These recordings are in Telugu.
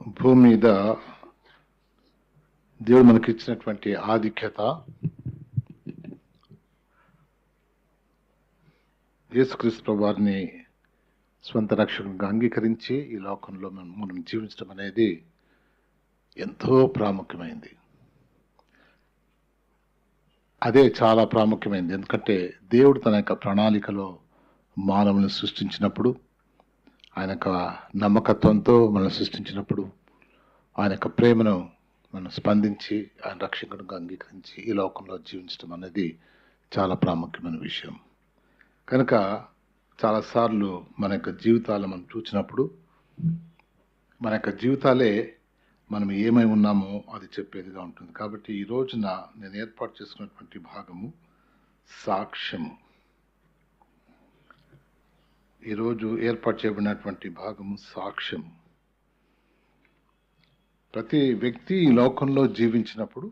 భూమి మీద దేవుడు మనకిచ్చినటువంటి ఆధిక్యత, యేసుక్రీస్తు ప్రభువారిని స్వంత రక్షకునిగా అంగీకరించి ఈ లోకంలో మనం జీవించడం అనేది ఎంతో ప్రాముఖ్యమైంది. అదే చాలా ప్రాముఖ్యమైనది. ఎందుకంటే దేవుడు తన యొక్క ప్రణాళికలో మానవులను సృష్టించినప్పుడు, ఆయన యొక్క నమ్మకత్వంతో మనం సృష్టించినప్పుడు, ఆయన యొక్క ప్రేమను మనం స్పందించి ఆయన రక్షకునిగా అంగీకరించి ఈ లోకంలో జీవించడం అనేది చాలా ప్రాముఖ్యమైన విషయం. కనుక చాలాసార్లు మన యొక్క జీవితాలను మనం చూసినప్పుడు మన యొక్క జీవితాలే మనం ఏమై ఉన్నామో అది చెప్పేదిగా ఉంటుంది. కాబట్టి ఈ రోజున నేను ఏర్పాటు చేసుకున్నటువంటి భాగము సాక్ష్యము. ఈరోజు ఏర్పాటు చేయబడినటువంటి భాగము సాక్ష్యము. ప్రతి వ్యక్తి ఈ లోకంలో జీవించినప్పుడు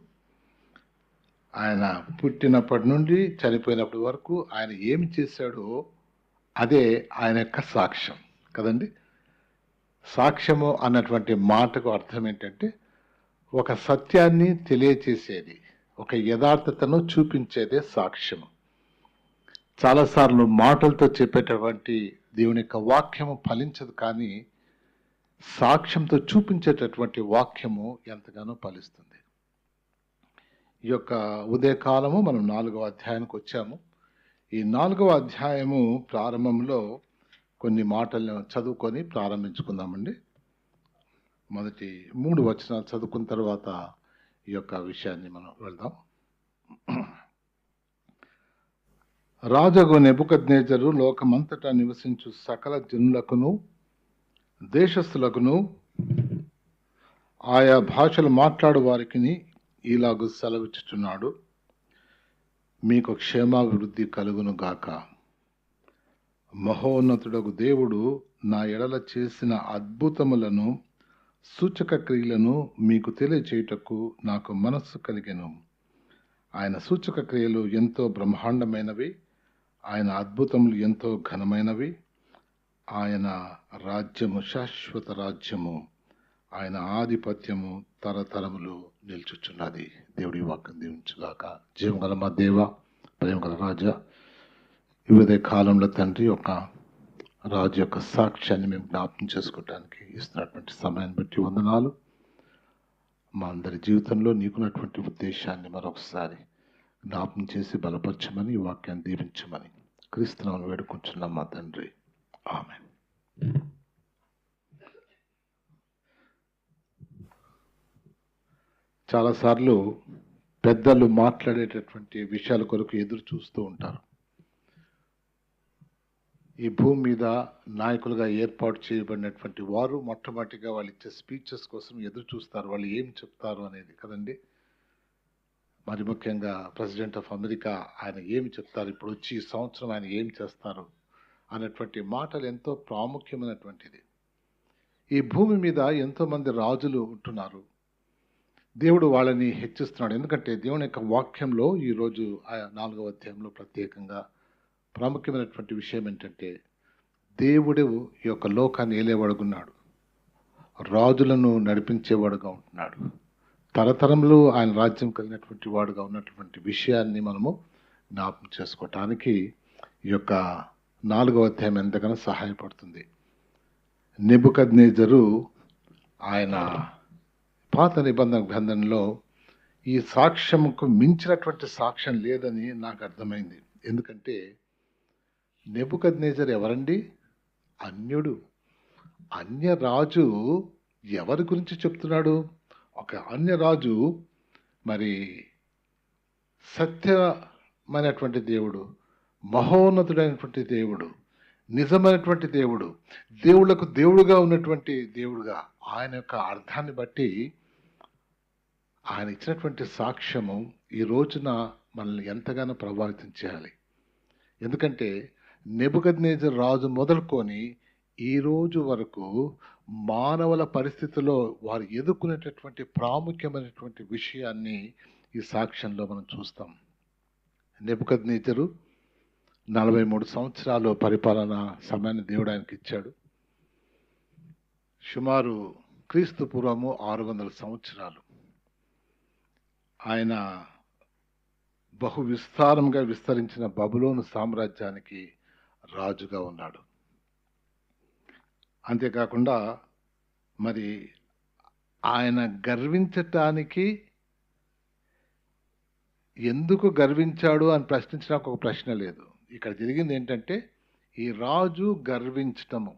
ఆయన పుట్టినప్పటి నుండి చనిపోయినప్పటి వరకు ఆయన ఏమి చేశాడో అదే ఆయన యొక్క సాక్ష్యం కదండి. సాక్ష్యము అన్నటువంటి మాటకు అర్థం ఏంటంటే ఒక సత్యాన్ని తెలియచేసేది, ఒక యథార్థతను చూపించేదే సాక్ష్యము. చాలాసార్లు మాటలతో చెప్పేటటువంటి దేవుని యొక్క వాక్యము ఫలించదు, కానీ సాక్ష్యంతో చూపించేటటువంటి వాక్యము ఎంతగానో ఫలిస్తుంది. ఈ యొక్క ఉదయకాలము మనం 4వ అధ్యాయానికి వచ్చాము. ఈ 4వ అధ్యాయము ప్రారంభంలో కొన్ని మాటలను చదువుకొని ప్రారంభించుకుందామండి. మొదటి 3 వచనాలు చదువుకున్న తర్వాత ఈ యొక్క విషయాన్ని మనం వెళ్దాం. రాజగు నెబుకద్నెజరు లోకమంతటా నివసించు సకల జనులకును దేశస్థులకును ఆయా భాషలు మాట్లాడు వారికి ఇలాగు సెలవిచ్చుచున్నాడు, మీకు క్షేమాభివృద్ధి కలుగును గాక. మహోన్నతుడగు దేవుడు నా ఎడల చేసిన అద్భుతములను సూచక క్రియలను మీకు తెలియచేయుటకు నాకు మనస్సు కలిగెను. ఆయన సూచక క్రియలు ఎంతో బ్రహ్మాండమైనవి, ఆయన అద్భుతములు ఎంతో ఘనమైనవి. ఆయన రాజ్యము శాశ్వత రాజ్యము, ఆయన ఆధిపత్యము తరతరములు నిల్చుచున్నది. దేవుడి వాక్యం దీవించుగాక. జీవగల మా దేవ, ప్రేమగల రాజా, వివిధ కాలంలో తండ్రి యొక్క రాజు యొక్క సాక్ష్యాన్ని మేము జ్ఞాపకం చేసుకోవడానికి ఇస్తున్నటువంటి సమయాన్ని బట్టి వందనాలు. మా అందరి జీవితంలో నీకున్నటువంటి ఉద్దేశాన్ని మరొకసారి జ్ఞాపకం చేసి బలపరచమని, ఈ వాక్యాన్ని దీవించమని క్రీస్తునామమున వేడుకుంటున్నాం మా తండ్రి, ఆమేన్. చాలాసార్లు పెద్దలు మాట్లాడేటటువంటి విషయాల కొరకు ఎదురు చూస్తూ ఉంటారు. ఈ భూమి మీద నాయకులుగా ఏర్పాటు చేయబడినటువంటి వారు మొట్టమొదటిగా వాళ్ళు ఇచ్చే స్పీచెస్ కోసం ఎదురు చూస్తారు, వాళ్ళు ఏం చెప్తారు అనేది కదండి. మరి ముఖ్యంగా ప్రెసిడెంట్ ఆఫ్ అమెరికా ఆయన ఏమి చెప్తారు, ఇప్పుడు వచ్చి ఈ సంవత్సరం ఆయన ఏం చేస్తారు అనేటువంటి మాటలు ఎంతో ప్రాముఖ్యమైనటువంటిది. ఈ భూమి మీద ఎంతోమంది రాజులు ఉంటున్నారు. దేవుడు వాళ్ళని హెచ్చిస్తున్నాడు. ఎందుకంటే దేవుని యొక్క వాక్యంలో ఈరోజు 4వ అధ్యాయంలో ప్రత్యేకంగా ప్రాముఖ్యమైనటువంటి విషయం ఏంటంటే దేవుడు ఈ యొక్క లోకాన్ని ఏలేవాడుగున్నాడు, రాజులను నడిపించేవాడుగా ఉంటున్నాడు, తరతరములు ఆయన రాజ్యం కలిగినటువంటి వాడుగా ఉన్నటువంటి విషయాన్ని మనము జ్ఞాపకం చేసుకోవటానికి ఈ యొక్క 4వ అధ్యాయం ఎంతగానో సహాయపడుతుంది. నెబుకద్నెజరు ఆయన పాత నిబంధన గ్రంథంలో ఈ సాక్ష్యముకు మించినటువంటి సాక్ష్యం లేదని నాకు అర్థమైంది. ఎందుకంటే నెబుకద్నెజరు ఎవరండి? అన్యుడు, అన్యరాజు. ఎవరి గురించి చెప్తున్నాడు? ఒక అన్యరాజు, మరి సత్యమైనటువంటి దేవుడు, మహోన్నతుడైనటువంటి దేవుడు, నిజమైనటువంటి దేవుడు, దేవుళ్లకు దేవుడుగా ఉన్నటువంటి దేవుడుగా ఆయన యొక్క అర్థాన్ని బట్టి ఆయన ఇచ్చినటువంటి సాక్ష్యము ఈ రోజున మనల్ని ఎంతగానో ప్రభావితం చేయాలి. ఎందుకంటే నెబుకద్నెజరు రాజు మొదలుకొని ఈ రోజు వరకు మానవుల పరిస్థితిలో వారు ఎదుర్కొనేటటువంటి ప్రాముఖ్యమైనటువంటి విషయాన్ని ఈ సాక్ష్యంలో మనం చూస్తాం. నెబుకద్నెజరు 43 సంవత్సరాలు పరిపాలన సమయాన్ని దేవుడు ఆయనకి ఇచ్చాడు. సుమారు క్రీస్తు పూర్వము 600 సంవత్సరాలు ఆయన బహు విస్తారంగా విస్తరించిన బబులోను సామ్రాజ్యానికి రాజుగా ఉన్నాడు. అంతేకాకుండా మరి ఆయన గర్వించటానికి ఎందుకు గర్వించాడు అని ప్రశ్నించడానికి ఒక ప్రశ్న లేదు. ఇక్కడ జరిగింది ఏంటంటే ఈ రాజు గర్వించటము,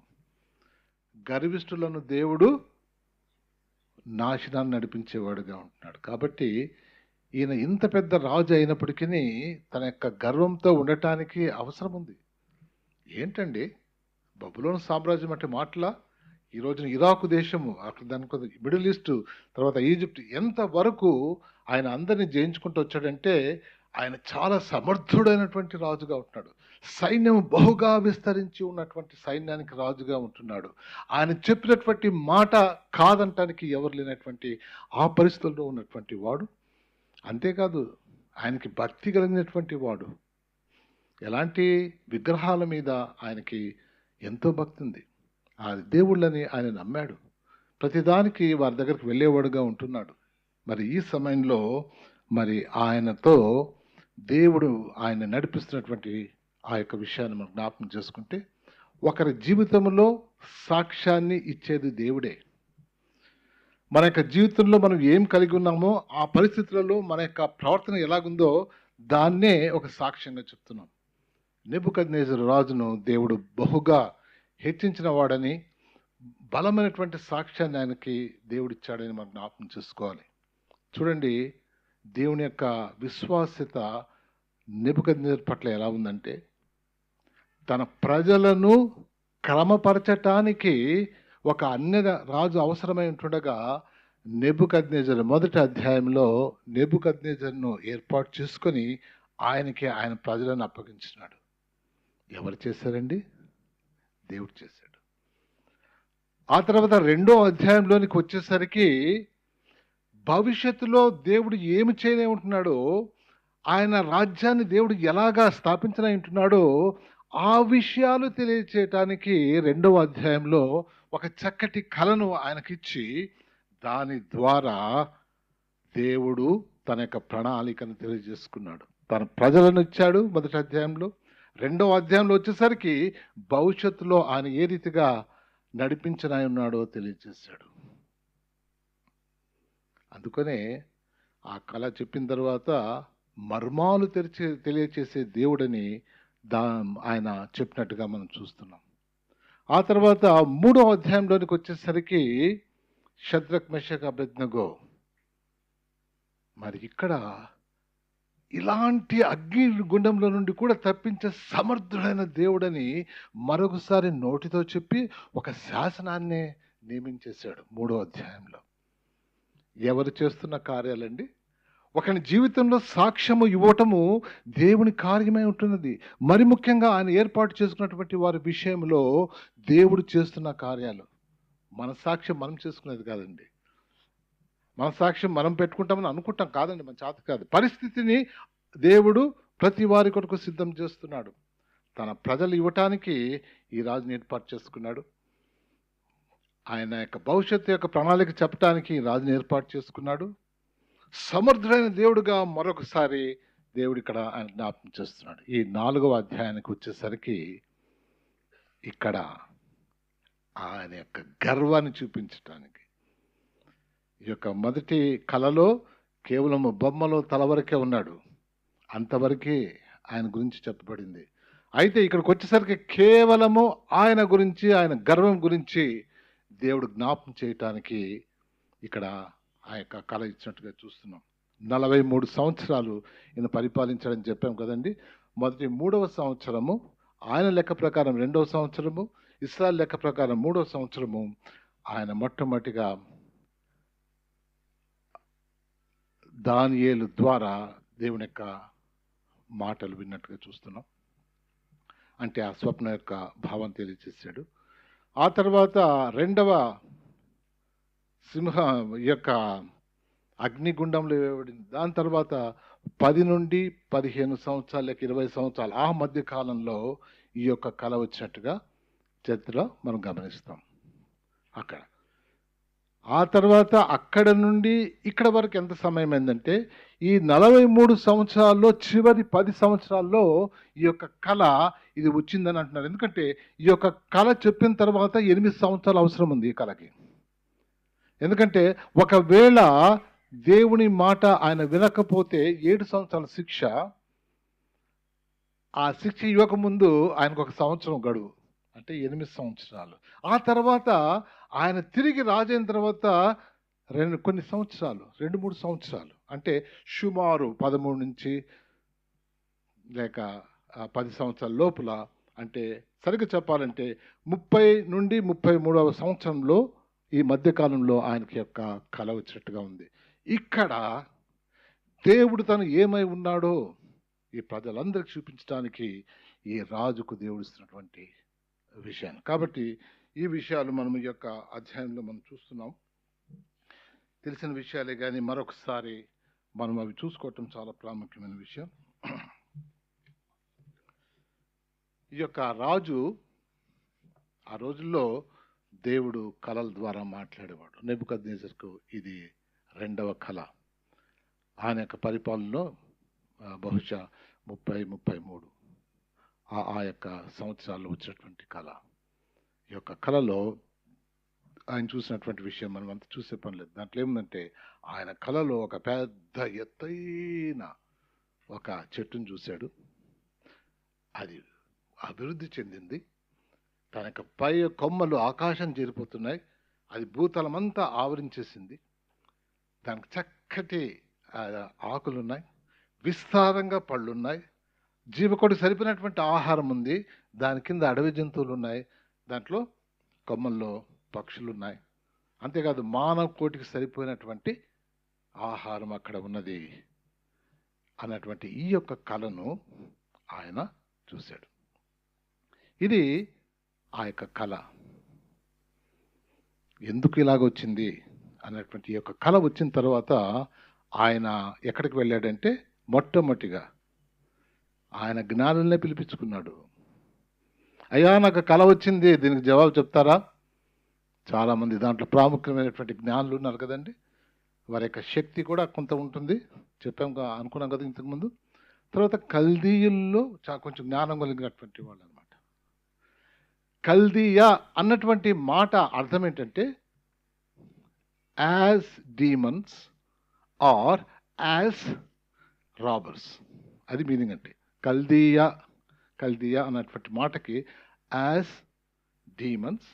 గర్విష్ఠులను దేవుడు నాశనాన్ని నడిపించేవాడుగా ఉంటున్నాడు. కాబట్టి ఈయన ఇంత పెద్ద రాజు అయినప్పటికీ తన యొక్క గర్వంతో ఉండటానికి అవసరం ఉంది. ఏంటండి బబులోను సామ్రాజ్యం అంటే మాటలా? ఈ రోజున ఇరాకు దేశము, అక్కడ దానికి మిడిల్ ఈస్ట్, తర్వాత ఈజిప్ట్, ఎంతవరకు ఆయన అందరినీ జయించుకుంటూ వచ్చాడంటే ఆయన చాలా సమర్థుడైనటువంటి రాజుగా ఉంటున్నాడు. సైన్యం బహుగా విస్తరించి ఉన్నటువంటి సైన్యానికి రాజుగా ఉంటున్నాడు. ఆయన చెప్పినటువంటి మాట కాదంటానికి ఎవరు లేనటువంటి ఆ పరిస్థితుల్లో ఉన్నటువంటి వాడు. అంతేకాదు ఆయనకి భక్తి కలిగినటువంటి వాడు. ఎలాంటి విగ్రహాల మీద ఆయనకి ఎంతో భక్తి ఉంది. ఆ దేవుళ్ళని ఆయన నమ్మాడు. ప్రతిదానికి వారి దగ్గరికి వెళ్ళేవాడుగా ఉంటున్నాడు. మరి ఈ సమయంలో మరి ఆయనతో దేవుడు ఆయన నడిపిస్తున్నటువంటి ఆ యొక్క విషయాన్ని మనం జ్ఞాపకం చేసుకుంటే, ఒకరి జీవితంలో సాక్ష్యాన్ని ఇచ్చేది దేవుడే. మన యొక్క జీవితంలో మనం ఏం కలిగి ఉన్నామో ఆ పరిస్థితులలో మన యొక్క ప్రవర్తన ఎలాగుందో దాన్నే ఒక సాక్ష్యంగా చెప్తున్నాం. నెబుకద్నెజరు రాజును దేవుడు బహుగా హెచ్చించిన వాడని, బలమైనటువంటి సాక్ష్యాన్ని ఆయనకి దేవుడిచ్చాడని మనం జ్ఞాపకం చేసుకోవాలి. చూడండి, దేవుని యొక్క విశ్వాస్యత నెబుకద్నెజరు పట్ల ఎలా ఉందంటే, తన ప్రజలను క్రమపరచటానికి ఒక అన్య రాజు అవసరమై ఉంటుండగా నెబుకద్నెజరు మొదటి అధ్యాయంలో నెబుకద్నెజరును ఏర్పాటు చేసుకొని ఆయనకి ఆయన ప్రజలను అప్పగించినాడు. ఎవరు చేశారండి? దేవుడు చేశాడు. ఆ తర్వాత 2వ అధ్యాయంలోనికి వచ్చేసరికి భవిష్యత్తులో దేవుడు ఏమి చేయలేముంటున్నాడో, ఆయన రాజ్యాన్ని దేవుడు ఎలాగా స్థాపించలేంటున్నాడో ఆ విషయాలు తెలియచేయటానికి 2వ అధ్యాయంలో ఒక చక్కటి కళను ఆయనకిచ్చి దాని ద్వారా దేవుడు తన యొక్క ప్రణాళికను తెలియజేసుకున్నాడు. తన ప్రజలను ఇచ్చాడు మొదటి అధ్యాయంలో. 2వ అధ్యాయంలో వచ్చేసరికి భవిష్యత్తులో ఆయన ఏ రీతిగా నడిపించనై ఉన్నాడో తెలియజేశాడు. అందుకనే ఆ కళ చెప్పిన తర్వాత మర్మాలు తెలియచేసే దేవుడని ఆయన చెప్పినట్టుగా మనం చూస్తున్నాం. ఆ తర్వాత 3వ అధ్యాయంలోనికి వచ్చేసరికి షద్రక్ మెషక్ అబేద్నెగో, మరి ఇక్కడ ఇలాంటి అగ్ని గుండంలో నుండి కూడా తప్పించే సమర్థుడైన దేవుడని మరొకసారి నోటితో చెప్పి ఒక శాసనాన్ని నియమించేశాడు 3వ అధ్యాయంలో. ఎవరు చేస్తున్న కార్యాలండి? ఒకని జీవితంలో సాక్ష్యము ఇవ్వటము దేవుని కార్యమై ఉంటున్నది. మరి ముఖ్యంగా ఆయన ఏర్పాటు చేసుకున్నటువంటి వారి విషయంలో దేవుడు చేస్తున్న కార్యాలు. మన సాక్ష్యం మనం చేసుకునేది కాదండి. మన సాక్ష్యం మనం పెట్టుకుంటామని అనుకుంటాం కాదండి, మన చేత కాదు. పరిస్థితిని దేవుడు ప్రతి వారి కొరకు సిద్ధం చేస్తున్నాడు. తన ప్రజలు ఇవ్వటానికి ఈ రాజుని ఏర్పాటు చేసుకున్నాడు. ఆయన యొక్క భవిష్యత్తు యొక్క ప్రణాళిక చెప్పడానికి ఈ రాజుని ఏర్పాటు చేసుకున్నాడు. సమర్థుడైన దేవుడుగా మరొకసారి దేవుడు ఇక్కడ ఆయన జ్ఞాపకం చేస్తున్నాడు. ఈ 4వ అధ్యాయానికి వచ్చేసరికి ఇక్కడ ఆయన యొక్క గర్వాన్ని చూపించటానికి, ఈ యొక్క మొదటి కళలో కేవలం బొమ్మలో తల వరకే ఉన్నాడు, అంతవరకే ఆయన గురించి చెప్పబడింది. అయితే ఇక్కడికి వచ్చేసరికి కేవలము ఆయన గురించి, ఆయన గర్వం గురించి దేవుడు జ్ఞాపకం చేయటానికి ఇక్కడ ఆ యొక్క కళ ఇచ్చినట్టుగా చూస్తున్నాం. 43 సంవత్సరాలు ఈయన పరిపాలించాడని చెప్పాం కదండి. మొదటి 3వ సంవత్సరము ఆయన లెక్క ప్రకారం 2వ సంవత్సరము, ఇశ్రాయేలు లెక్క ప్రకారం 3వ సంవత్సరము ఆయన మొట్టమొదటిగా దానియేలు ద్వారా దేవుని యొక్క మాటలు విన్నట్టుగా చూస్తున్నాం. అంటే ఆ స్వప్న యొక్క భావం తెలియజేశాడు. ఆ తర్వాత 2వ సింహ యొక్క అగ్నిగుండంలో వేయబడింది. దాని తర్వాత 10 నుండి 15 సంవత్సరాలు లేక 20 సంవత్సరాలు ఆ మధ్య కాలంలో ఈ యొక్క కళ వచ్చినట్టుగా చరిత్రలో మనం గమనిస్తాం. అక్కడ ఆ తర్వాత అక్కడ నుండి ఇక్కడ వరకు ఎంత సమయం అయిందంటే ఈ 43 సంవత్సరాల్లో చివరి 10 సంవత్సరాల్లో ఈ యొక్క కళ ఇది వచ్చిందని అంటున్నారు. ఎందుకంటే ఈ యొక్క కళ చెప్పిన తర్వాత 8 సంవత్సరాలు అవసరం ఉంది ఈ కళకి. ఎందుకంటే ఒకవేళ దేవుని మాట ఆయన వినకపోతే 7 సంవత్సరాల శిక్ష, ఆ శిక్ష ఇవ్వకముందు ఆయనకు 1 సంవత్సరం గడువు, అంటే 8 సంవత్సరాలు. ఆ తర్వాత ఆయన తిరిగి రాజైన తర్వాత కొన్ని సంవత్సరాలు, 2-3 సంవత్సరాలు, అంటే సుమారు 13 నుంచి లేక 10 సంవత్సరాల లోపల, అంటే సరిగ్గా చెప్పాలంటే 30 నుండి 33వ సంవత్సరంలో ఈ మధ్యకాలంలో ఆయనకి యొక్క కళ వచ్చినట్టుగా ఉంది. ఇక్కడ దేవుడు తను ఏమై ఉన్నాడో ఈ ప్రజలందరికీ చూపించడానికి ఈ రాజుకు దేవుడు ఇస్తున్నటువంటి విషయాన్ని. కాబట్టి ఈ విషయాలు మనం ఈ యొక్క అధ్యాయంలో మనం చూస్తున్నాం. తెలిసిన విషయాలే కానీ మరొకసారి మనం అవి చూసుకోవటం చాలా ప్రాముఖ్యమైన విషయం. ఈ యొక్క రాజు ఆ రోజుల్లో దేవుడు కళల ద్వారా మాట్లాడేవాడు. నెబుకద్నెజరుకు ఇది 2వ కళ. ఆయన యొక్క పరిపాలనలో బహుశా 30-33 ఆ యొక్క సంవత్సరాల్లో వచ్చినటువంటి కళ. ఈ యొక్క కళలో ఆయన చూసినటువంటి విషయం మనం అంత చూసే పని లేదు. దాంట్లో ఏముందంటే ఆయన కళలో ఒక పెద్ద ఎత్తైన ఒక చెట్టును చూశాడు. అది అభివృద్ధి చెందింది. తన యొక్క పై కొమ్మలు ఆకాశం చేరిపోతున్నాయి. అది భూతలమంతా ఆవరించేసింది. దానికి చక్కటి ఆకులున్నాయి, విస్తారంగా పళ్ళున్నాయి, జీవకోటి సరిపోయినటువంటి ఆహారం ఉంది. దాని కింద అడవి జంతువులు ఉన్నాయి, దాంట్లో కొమ్మల్లో పక్షులు ఉన్నాయి. అంతేకాదు మానవ కోటికి సరిపోయినటువంటి ఆహారం అక్కడ ఉన్నది అన్నటువంటి ఈ యొక్క కళను ఆయన చూశాడు. ఇది ఆ యొక్క కళ ఎందుకు ఇలాగొచ్చింది అన్నటువంటి ఈ యొక్క కళ వచ్చిన తర్వాత ఆయన ఎక్కడికి వెళ్ళాడంటే మొట్టమొదటిగా ఆయన జ్ఞానులనే పిలిపించుకున్నాడు. అయ్యా, నాకు కళ వచ్చింది, దీనికి జవాబు చెప్తారా? చాలామంది దాంట్లో ప్రాముఖ్యమైనటువంటి జ్ఞానులు ఉన్నారు కదండి. వారి యొక్క శక్తి కూడా కొంత ఉంటుంది, చెప్పాం అనుకున్నాం కదా ఇంతకుముందు. తర్వాత కల్దీయుల్లో కొంచెం జ్ఞానం కలిగినటువంటి వాళ్ళు అనమాట. కల్దీయా అన్నటువంటి మాట అర్థం ఏంటంటే as demons or as robbers, అది మీనింగ్. అంటే కల్దీయా అన్నటువంటి మాటకి as demons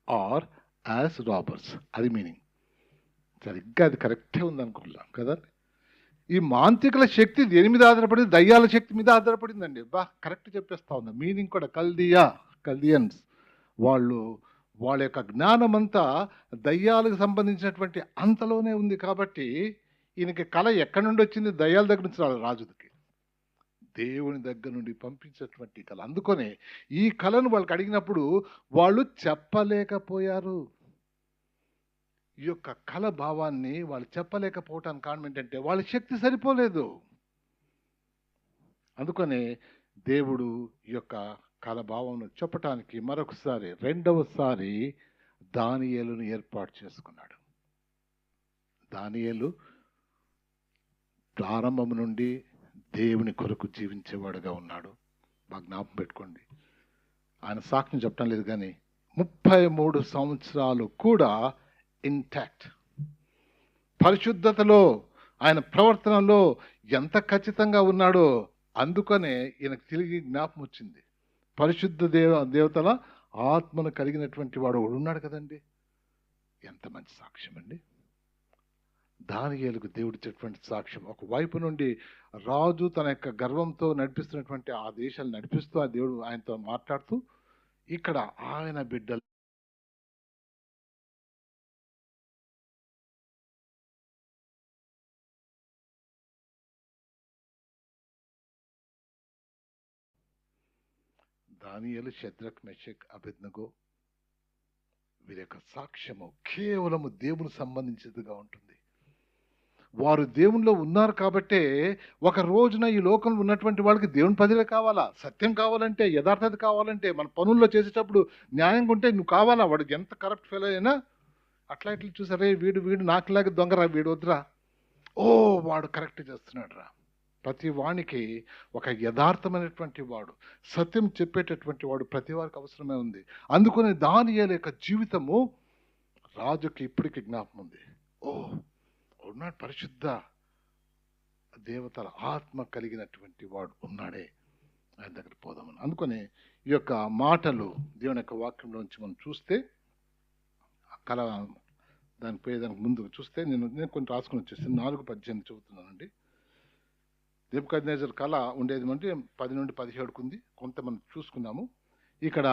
or as robbers, అది మీనింగ్. సరిగ్గా అది కరెక్టే ఉందనుకుంటున్నాం కదా. ఈ మాంత్రికుల శక్తి దేని మీద ఆధారపడింది? దయ్యాల శక్తి మీద ఆధారపడిందండి. కరెక్ట్ చెప్పేస్తా ఉంది మీనింగ్ కూడా. కల్దియన్స్ వాళ్ళ యొక్క జ్ఞానం అంతా దయ్యాలకు సంబంధించినటువంటి అంతలోనే ఉంది. కాబట్టి ఈయనకి కళ ఎక్కడి నుండి వచ్చింది? దయ్యాల దగ్గర నుంచి రాదు, రాజుకి దేవుని దగ్గర నుండి పంపించినటువంటి కళ. అందుకనే ఈ కళను వాళ్ళకి అడిగినప్పుడు వాళ్ళు చెప్పలేకపోయారు. ఈ యొక్క కళ భావాన్ని వాళ్ళు చెప్పలేకపోవటానికి కారణం ఏంటంటే వాళ్ళ శక్తి సరిపోలేదు. అందుకనే దేవుడు ఈ యొక్క కళ భావం చెప్పటానికి మరొకసారి, 2వసారి దానియేలును ఏర్పాటు చేసుకున్నాడు. దానియేలు ప్రారంభం నుండి దేవుని కొరకు జీవించేవాడుగా ఉన్నాడు. బాగా జ్ఞాపకం పెట్టుకోండి. ఆయన సాక్ష్యం చెప్పడం లేదు కానీ 33 సంవత్సరాలు కూడా ఇంటాక్ట్, పరిశుద్ధతలో, ఆయన ప్రవర్తనలో ఎంత ఖచ్చితంగా ఉన్నాడో. అందుకనే ఈయనకు తిరిగి జ్ఞాపకం వచ్చింది. పరిశుద్ధ దేవతల ఆత్మను కలిగినటువంటి వాడు ఉన్నాడు కదండి. ఎంత మంచి సాక్ష్యం అండి. దానియేలుకు దేవుడు ఇచ్చేటువంటి సాక్ష్యం. ఒకవైపు నుండి రాజు తన యొక్క గర్వంతో నడిపిస్తున్నటువంటి ఆ దేశాలు నడిపిస్తూ ఆ దేవుడు ఆయనతో మాట్లాడుతూ, ఇక్కడ ఆయన బిడ్డలు దానియేలు, షద్రక్, మెషక్, అబేద్నెగో వీరి యొక్క సాక్ష్యము కేవలము దేవుని సంబంధించినదిగా ఉంటుంది. వారు దేవునిలో ఉన్నారు కాబట్టే ఒక రోజున ఈ లోకంలో ఉన్నటువంటి వాళ్ళకి దేవుని ప్రజలే కావాలా. సత్యం కావాలంటే, యథార్థత కావాలంటే, మన పనుల్లో చేసేటప్పుడు న్యాయంగా ఉంటే నువ్వు కావాలా. వాడు ఎంత కరప్ట్ ఫెయిల్ అయినా అట్లా ఇట్లా చూసారే, వీడు వీడు నాకులాగా దొంగరా, వీడు వద్దురా, ఓ వాడు కరెక్ట్ చేస్తున్నాడు రా. ప్రతి వానికి ఒక యథార్థమైనటువంటి వాడు, సత్యం చెప్పేటటువంటి వాడు ప్రతి వారికి అవసరమే ఉంది. అందుకని దానియేలు యొక్క జీవితము రాజుకి ఇప్పటికి జ్ఞాపకం ఉంది. ఓ ఉన్నాడు, పరిశుద్ధ దేవతల ఆత్మ కలిగినటువంటి వాడు ఉన్నాడే, ఆయన దగ్గర పోదామని. అందుకని ఈ యొక్క మాటలు దేవుని యొక్క వాక్యంలోంచి మనం చూస్తే, కళ దానికి పోయేదానికి ముందు చూస్తే నేను కొన్ని రాసుకొని వచ్చేసి 4:18 చెబుతున్నానండి. నెబుకద్నెజర్ కళ ఉండేది అంటే 10 నుండి 17కు ఉంది, కొంత మనం చూసుకున్నాము. ఇక్కడ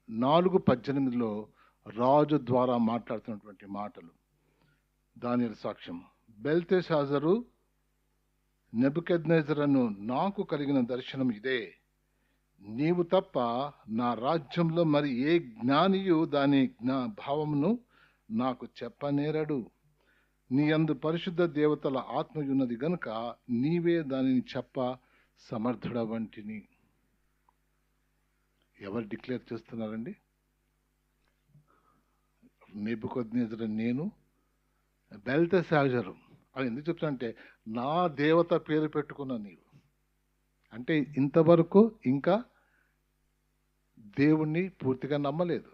4:18లో రాజు ద్వారా మాట్లాడుతున్నటువంటి మాటలు, దానియేలు సాక్ష్యం. బెల్తెషాజరు నెబుకద్నెజరును, నాకు కలిగిన దర్శనం ఇదే, నీవు తప్ప నా రాజ్యంలో మరి ఏ జ్ఞానియు దాని భావమును నాకు చెప్పనేరడు. నీ యందు పరిశుద్ధ దేవతల ఆత్మయున్నది గనుక నీవే దానిని చెప్ప సమర్థుడ వంటిని. ఎవరు డిక్లేర్ చేస్తున్నారండి? నెబుకద్నెజరు, నేను బెల్తెషాజరు. అది ఎందుకు చెప్తానంటే, నా దేవత పేరు పెట్టుకున్న నీవు అంటే ఇంతవరకు ఇంకా దేవుణ్ణి పూర్తిగా నమ్మలేదు.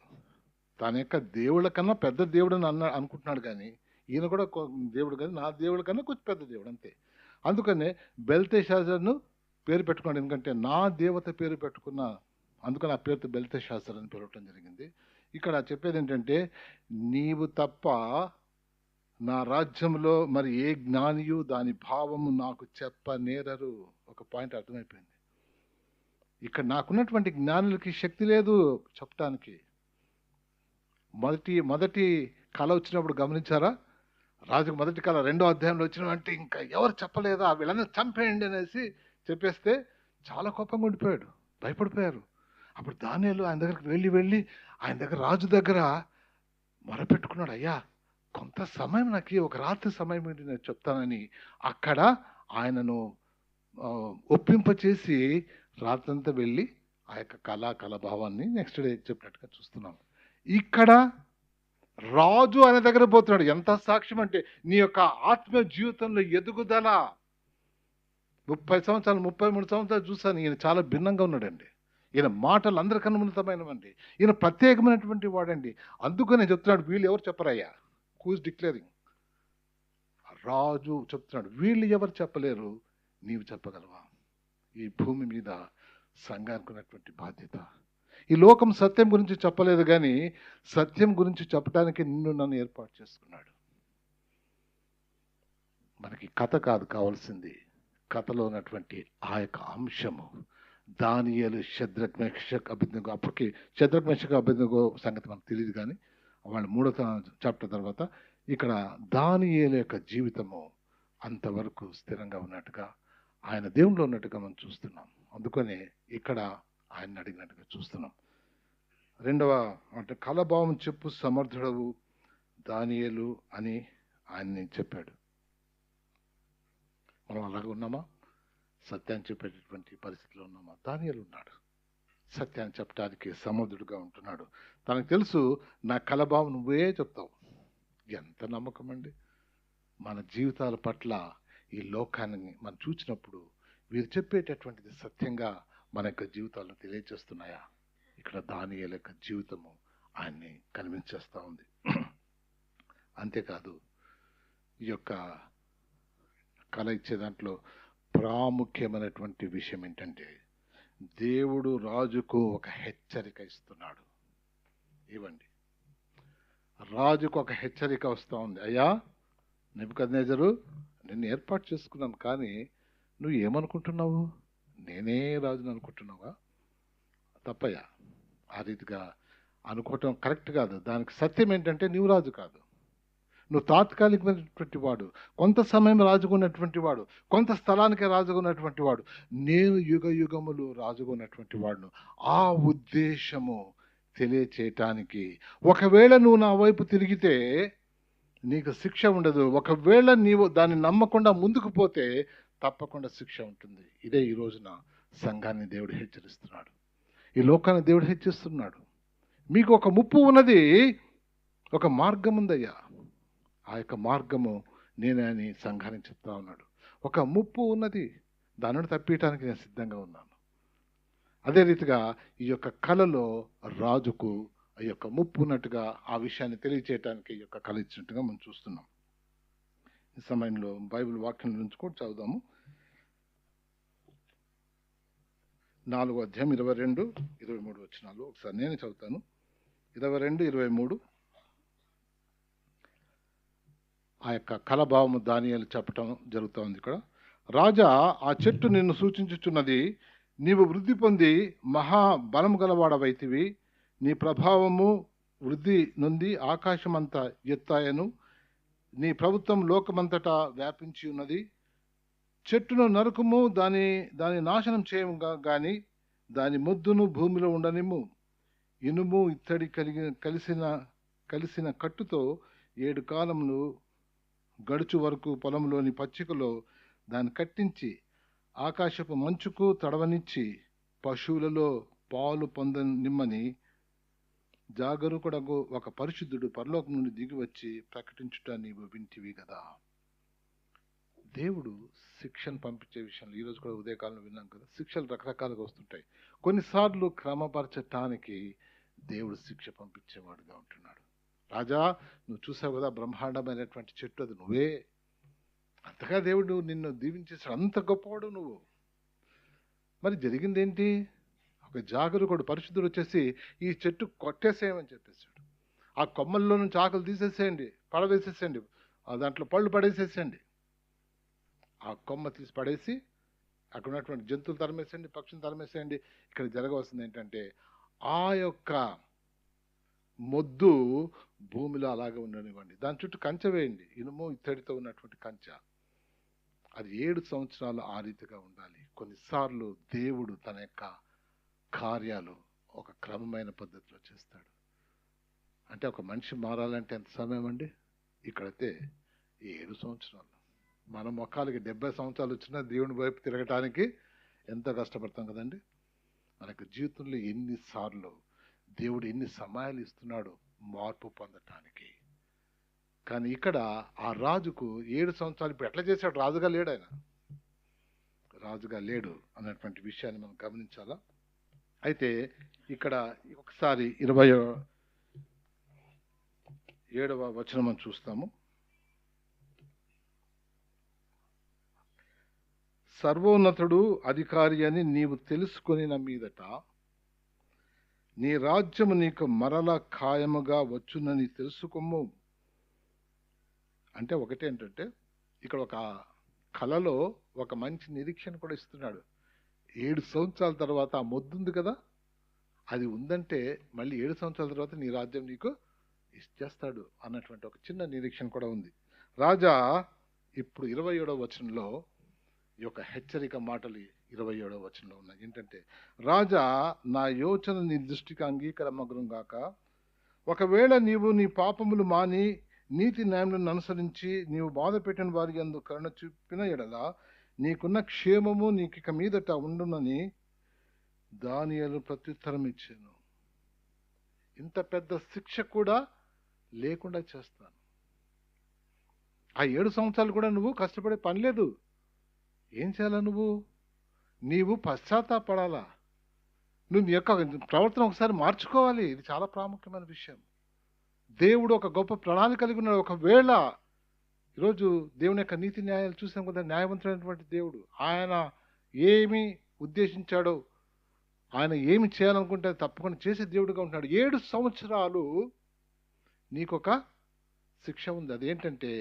తన యొక్క దేవుళ్ళ కన్నా పెద్ద దేవుడు అని అనుకుంటున్నాడు, కానీ ఈయన కూడా దేవుడు, కానీ నా దేవుడి కన్నా కొంచెం పెద్ద దేవుడు అంతే. అందుకనే బెల్తెషాజర్ను పేరు పెట్టుకున్నాడు, ఎందుకంటే నా దేవత పేరు పెట్టుకున్న, అందుకని ఆ పేరుతో బెల్తెషాజర్ అని పిలవటం జరిగింది. ఇక్కడ చెప్పేది ఏంటంటే, నీవు తప్ప నా రాజ్యంలో మరి ఏ జ్ఞానియు దాని భావము నాకు చెప్పనేరరు. ఒక పాయింట్ అర్థమైపోయింది. ఇక్కడ నాకున్నటువంటి జ్ఞానులకి శక్తి లేదు చెప్పటానికి. మొదటి కళ వచ్చినప్పుడు గమనించారా? రాజుకు మొదటి కళ 2వ అధ్యాయంలో వచ్చినవంటే ఇంకా ఎవరు చెప్పలేదా, వీళ్ళని చంపేయండి అనేసి చెప్పేస్తే చాలా కోపంగా ఉండిపోయాడు, భయపడిపోయారు. అప్పుడు దానియేలు ఆయన దగ్గరికి వెళ్ళి ఆయన దగ్గర రాజు దగ్గర మొరపెట్టుకున్నాడు, అయ్యా కొంత సమయం నాకు, ఒక రాత్రి సమయం ఏంటి నేను చెప్తానని. అక్కడ ఆయనను ఒప్పింపచేసి రాత్రంతా వెళ్ళి ఆ యొక్క కళాభావాన్ని నెక్స్ట్ డే చెప్పినట్టుగా చూస్తున్నాం. ఇక్కడ రాజు ఆయన దగ్గర పోతున్నాడు. ఎంత సాక్ష్యం అంటే, నీ యొక్క ఆత్మ జీవితంలో ఎదుగుదల. 30 సంవత్సరాలు 33 సంవత్సరాలు చూసాను, ఈయన చాలా భిన్నంగా ఉన్నాడండి. ఈయన మాటలు అందరికన్నా ఉన్నతమైనవండి. ఈయన ప్రత్యేకమైనటువంటి వాడండి. అందుకనే చెప్తున్నాడు, వీళ్ళు ఎవరు చెప్పరయ్యా, హూస్ డిక్లేరింగ్? రాజు చెప్తున్నాడు, వీళ్ళు ఎవరు చెప్పలేరు, నీవు చెప్పగలవా? ఈ భూమి మీద సంఘానికి ఉన్నటువంటి బాధ్యత. ఈ లోకం సత్యం గురించి చెప్పలేదు, కానీ సత్యం గురించి చెప్పడానికి నన్ను ఏర్పాటు చేసుకున్నాడు. మనకి కథ కాదు కావాల్సింది, కథలో ఉన్నటువంటి ఆ యొక్క అంశము. దానియేలు, షద్రక్, మెషక్, అబేద్నెగో. అప్పటికి షద్రక్, మెషక్, అబేద్నెగో సంగతి మనకు తెలియదు, కానీ వాళ్ళు 3వ చాప్టర్ తర్వాత ఇక్కడ దానియేలు యొక్క జీవితము అంతవరకు స్థిరంగా ఉన్నట్టుగా, ఆయన దేవునిలో ఉన్నట్టుగా మనం చూస్తున్నాం. అందుకనే ఇక్కడ ఆయన అడిగినట్టుగా చూస్తున్నాం. 2వ అంటే కలభావం చెప్పు సమర్థుడవు దానియేలు అని ఆయన్ని చెప్పాడు. మనం అలాగే ఉన్నామా? సత్యాన్ని చెప్పేటటువంటి పరిస్థితిలో ఉన్నామా? దానియేలు ఉన్నాడు, సత్యాన్ని చెప్పడానికి సమర్థుడుగా ఉంటున్నాడు. తనకు తెలుసు, నా కలభావం నువ్వే చెప్తావు. ఎంత నమ్మకం అండి! మన జీవితాల పట్ల ఈ లోకాన్ని మనం చూసినప్పుడు వీరు చెప్పేటటువంటిది సత్యంగా మన యొక్క జీవితాలను తెలియజేస్తున్నాయా? ఇక్కడ దానియేలు యొక్క జీవితము ఆయన్ని కనిపించేస్తూ ఉంది. అంతేకాదు, ఈ యొక్క కళ ఇచ్చే దాంట్లో ప్రాముఖ్యమైనటువంటి విషయం ఏంటంటే, దేవుడు రాజుకు ఒక హెచ్చరిక ఇస్తున్నాడు. ఇవ్వండి, రాజుకు ఒక హెచ్చరిక వస్తూ ఉంది. అయ్యా నెబుకద్నెజరు, నిన్ను ఏర్పాటు చేసుకున్నాను, కానీ నువ్వు ఏమనుకుంటున్నావు? నేనే రాజుని అనుకుంటున్నావా? తప్పయ్యా, ఆ రీతిగా అనుకోవటం కరెక్ట్ కాదు. దానికి సత్యం ఏంటంటే, నీవు రాజు కాదు, నువ్వు తాత్కాలికమైనటువంటి వాడు, కొంత సమయం రాజుకున్నటువంటి వాడు, కొంత స్థలానికి రాజుకున్నటువంటి వాడు. నేను యుగ యుగములు రాజుకున్నటువంటి వాడును. ఆ ఉద్దేశము తెలియచేయటానికి. ఒకవేళ నువ్వు నా వైపు తిరిగితే నీకు శిక్ష ఉండదు, ఒకవేళ నీవు దాన్ని నమ్మకుండా ముందుకు పోతే తప్పకుండా శిక్ష ఉంటుంది. ఇదే ఈ రోజున సంఘాన్ని దేవుడు హెచ్చరిస్తున్నాడు, ఈ లోకాన్ని దేవుడు హెచ్చరిస్తున్నాడు. మీకు ఒక ముప్పు ఉన్నది, ఒక మార్గం ఉందయ్యా, ఆ యొక్క మార్గము నేనే అని సంఘానికి చెప్తా ఉన్నాడు. ఒక ముప్పు ఉన్నది, దానిని తప్పించడానికి నేను సిద్ధంగా ఉన్నాను. అదే రీతిగా ఈ యొక్క కళలో రాజుకు ఈ యొక్క ముప్పు ఉన్నట్టుగా ఆ విషయాన్ని తెలియచేయటానికి ఈ యొక్క కళ ఇచ్చినట్టుగా మనం చూస్తున్నాం. ఈ సమయంలో బైబిల్ వాక్యం నుంచి కూడా చదువుదాము. 4వ అధ్యాయం 22, 23 వచనాలు ఒకసారి నేను చదువుతాను. 22, 23 ఆ యొక్క కళభావము దానియేలు చెప్పటం జరుగుతూ ఉంది. ఇక్కడ రాజా, ఆ చెట్టు నిన్ను సూచించుచున్నది, నీవు వృద్ధి పొంది మహాబలము గలవాడవైతివి, నీ ప్రభావము వృద్ధి నొంది ఆకాశమంతా ఎత్తాయను, నీ ప్రభుత్వం లోకమంతటా వ్యాపించి ఉన్నది. చెట్టును నరుకుము, దాని నాశనం చేయము గాని దాని మొద్దును భూమిలో ఉండనిమ్ము. ఇనుము ఇత్తడి కలిసిన కట్టుతో 7 కాలములు గడుచు వరకు పొలంలోని పచ్చికలో దాన్ని కట్టించి ఆకాశపు మంచుకు తడవనిచ్చి పశువులలో పాలు పొందనిమ్మని జాగరూకుడగు ఒక పరిశుద్ధుడు పరలోకం నుండి దిగి వచ్చి ప్రకటించుట నీవు వింటివి కదా. దేవుడు శిక్షను పంపించే విషయంలో ఈరోజు కూడా ఉదయకాలంలో విన్నాం కదా, శిక్షలు రకరకాలుగా వస్తుంటాయి. కొన్నిసార్లు క్రమపరచటానికి దేవుడు శిక్ష పంపించేవాడుగా ఉంటున్నాడు. రాజా, నువ్వు చూసావు కదా, బ్రహ్మాండమైనటువంటి చెట్టు అది నువ్వే. అంతగా దేవుడు నిన్ను దీవించేసాడు, అంత గొప్పవాడు నువ్వు. మరి జరిగిందేంటి? ఒక జాగరూకుడు పరిశుద్ధుడు వచ్చేసి ఈ చెట్టు కొట్టేసేయమని చెప్పేసాడు. ఆ కొమ్మల్లో నుంచి ఆకులు తీసేసేయండి, పడవేసేసేయండి, దాంట్లో పళ్ళు పడేసేసేయండి. ఆ కొమ్మ తీసి పడేసి అక్కడ ఉన్నటువంటి జంతువులు తరిమేసేయండి, పక్షులు తరిమేసేయండి. ఇక్కడ జరగవలసింది ఏంటంటే ఆ యొక్క మొద్దు భూమిలో అలాగే ఉండనివ్వండి, దాని చుట్టూ కంచె వేయండి, ఇనుము ఇత్తడితో ఉన్నటువంటి కంచె. అది 7 సంవత్సరాలు ఆ రీతిగా ఉండాలి. కొన్నిసార్లు దేవుడు తన యొక్క కార్యాలు ఒక క్రమమైన పద్ధతిలో చేస్తాడు. అంటే ఒక మనిషి మారాలంటే ఎంత సమయం అండి? ఇక్కడైతే 7 సంవత్సరాలు. మన మొక్కలకి 70 సంవత్సరాలు వచ్చినా దేవుని వైపు తిరగటానికి ఎంత కష్టపడతాం కదండి. మనకు జీవితంలో ఎన్నిసార్లు దేవుడు ఎన్ని సమయాలు ఇస్తున్నాడు మార్పు పొందటానికి. కానీ ఇక్కడ ఆ రాజుకు 7 సంవత్సరాలు. ఇప్పుడు ఎట్లా చేశాడు? రాజుగా లేడు, ఆయన రాజుగా లేడు అన్నటువంటి విషయాన్ని మనం గమనించాలా. అయితే ఇక్కడ ఒకసారి 27వ వచనం మనం చూస్తాము. సర్వోన్నతుడు అధికారి అని నీవు తెలుసుకొని మీదట నీ రాజ్యము నీకు మరల ఖాయముగా వచ్చునని తెలుసుకోము. అంటే ఒకటేంటంటే ఇక్కడ ఒక కళలో ఒక మంచి నిరీక్షణ కూడా ఇస్తున్నాడు. 7 సంవత్సరాల తర్వాత ఆ మొద్దుంది కదా, అది ఉందంటే మళ్ళీ 7 సంవత్సరాల తర్వాత నీ రాజ్యం నీకు ఇచ్చేస్తాడు అన్నటువంటి ఒక చిన్న నిరీక్షణ కూడా ఉంది. రాజా ఇప్పుడు 27వ వచనంలో ఈ యొక్క హెచ్చరిక మాటలు 27వ వచనంలో ఉన్నాయి. ఏంటంటే, రాజా, నా యోచన నీ దృష్టికి అంగీకారమగును గాక. ఒకవేళ నీవు నీ పాపములు మాని నీతి న్యాయములను అనుసరించి నీవు బాధ పెట్టిన వారి యందు కరుణ చూపిన ఎడల నీకున్న క్షేమము నీకు ఇక మీదట ఉండునని దానియేలు ప్రత్యుత్తరం ఇచ్చాను. ఇంత పెద్ద శిక్ష కూడా లేకుండా చేస్తాను. ఆ 7 సంవత్సరాలు కూడా నువ్వు కష్టపడే పని లేదు. ఏం చేయాలా? నీవు పశ్చాత్తాపడాలా. నువ్వు నీ యొక్క ప్రవర్తన ఒకసారి మార్చుకోవాలి. ఇది చాలా ప్రాముఖ్యమైన విషయం. దేవుడు ఒక గొప్ప ప్రణాళిక కలిగి ఉన్నాడు. ఒకవేళ ఈరోజు దేవుని యొక్క నీతి న్యాయాలు చూసాం కదా, న్యాయవంతుడైనటువంటి దేవుడు. ఆయన ఏమి ఉద్దేశించాడో, ఆయన ఏమి చేయాలనుకుంటే తప్పకుండా చేసే దేవుడుగా ఉంటున్నాడు. 7 సంవత్సరాలు నీకొక శిక్ష ఉంది. అదేంటంటే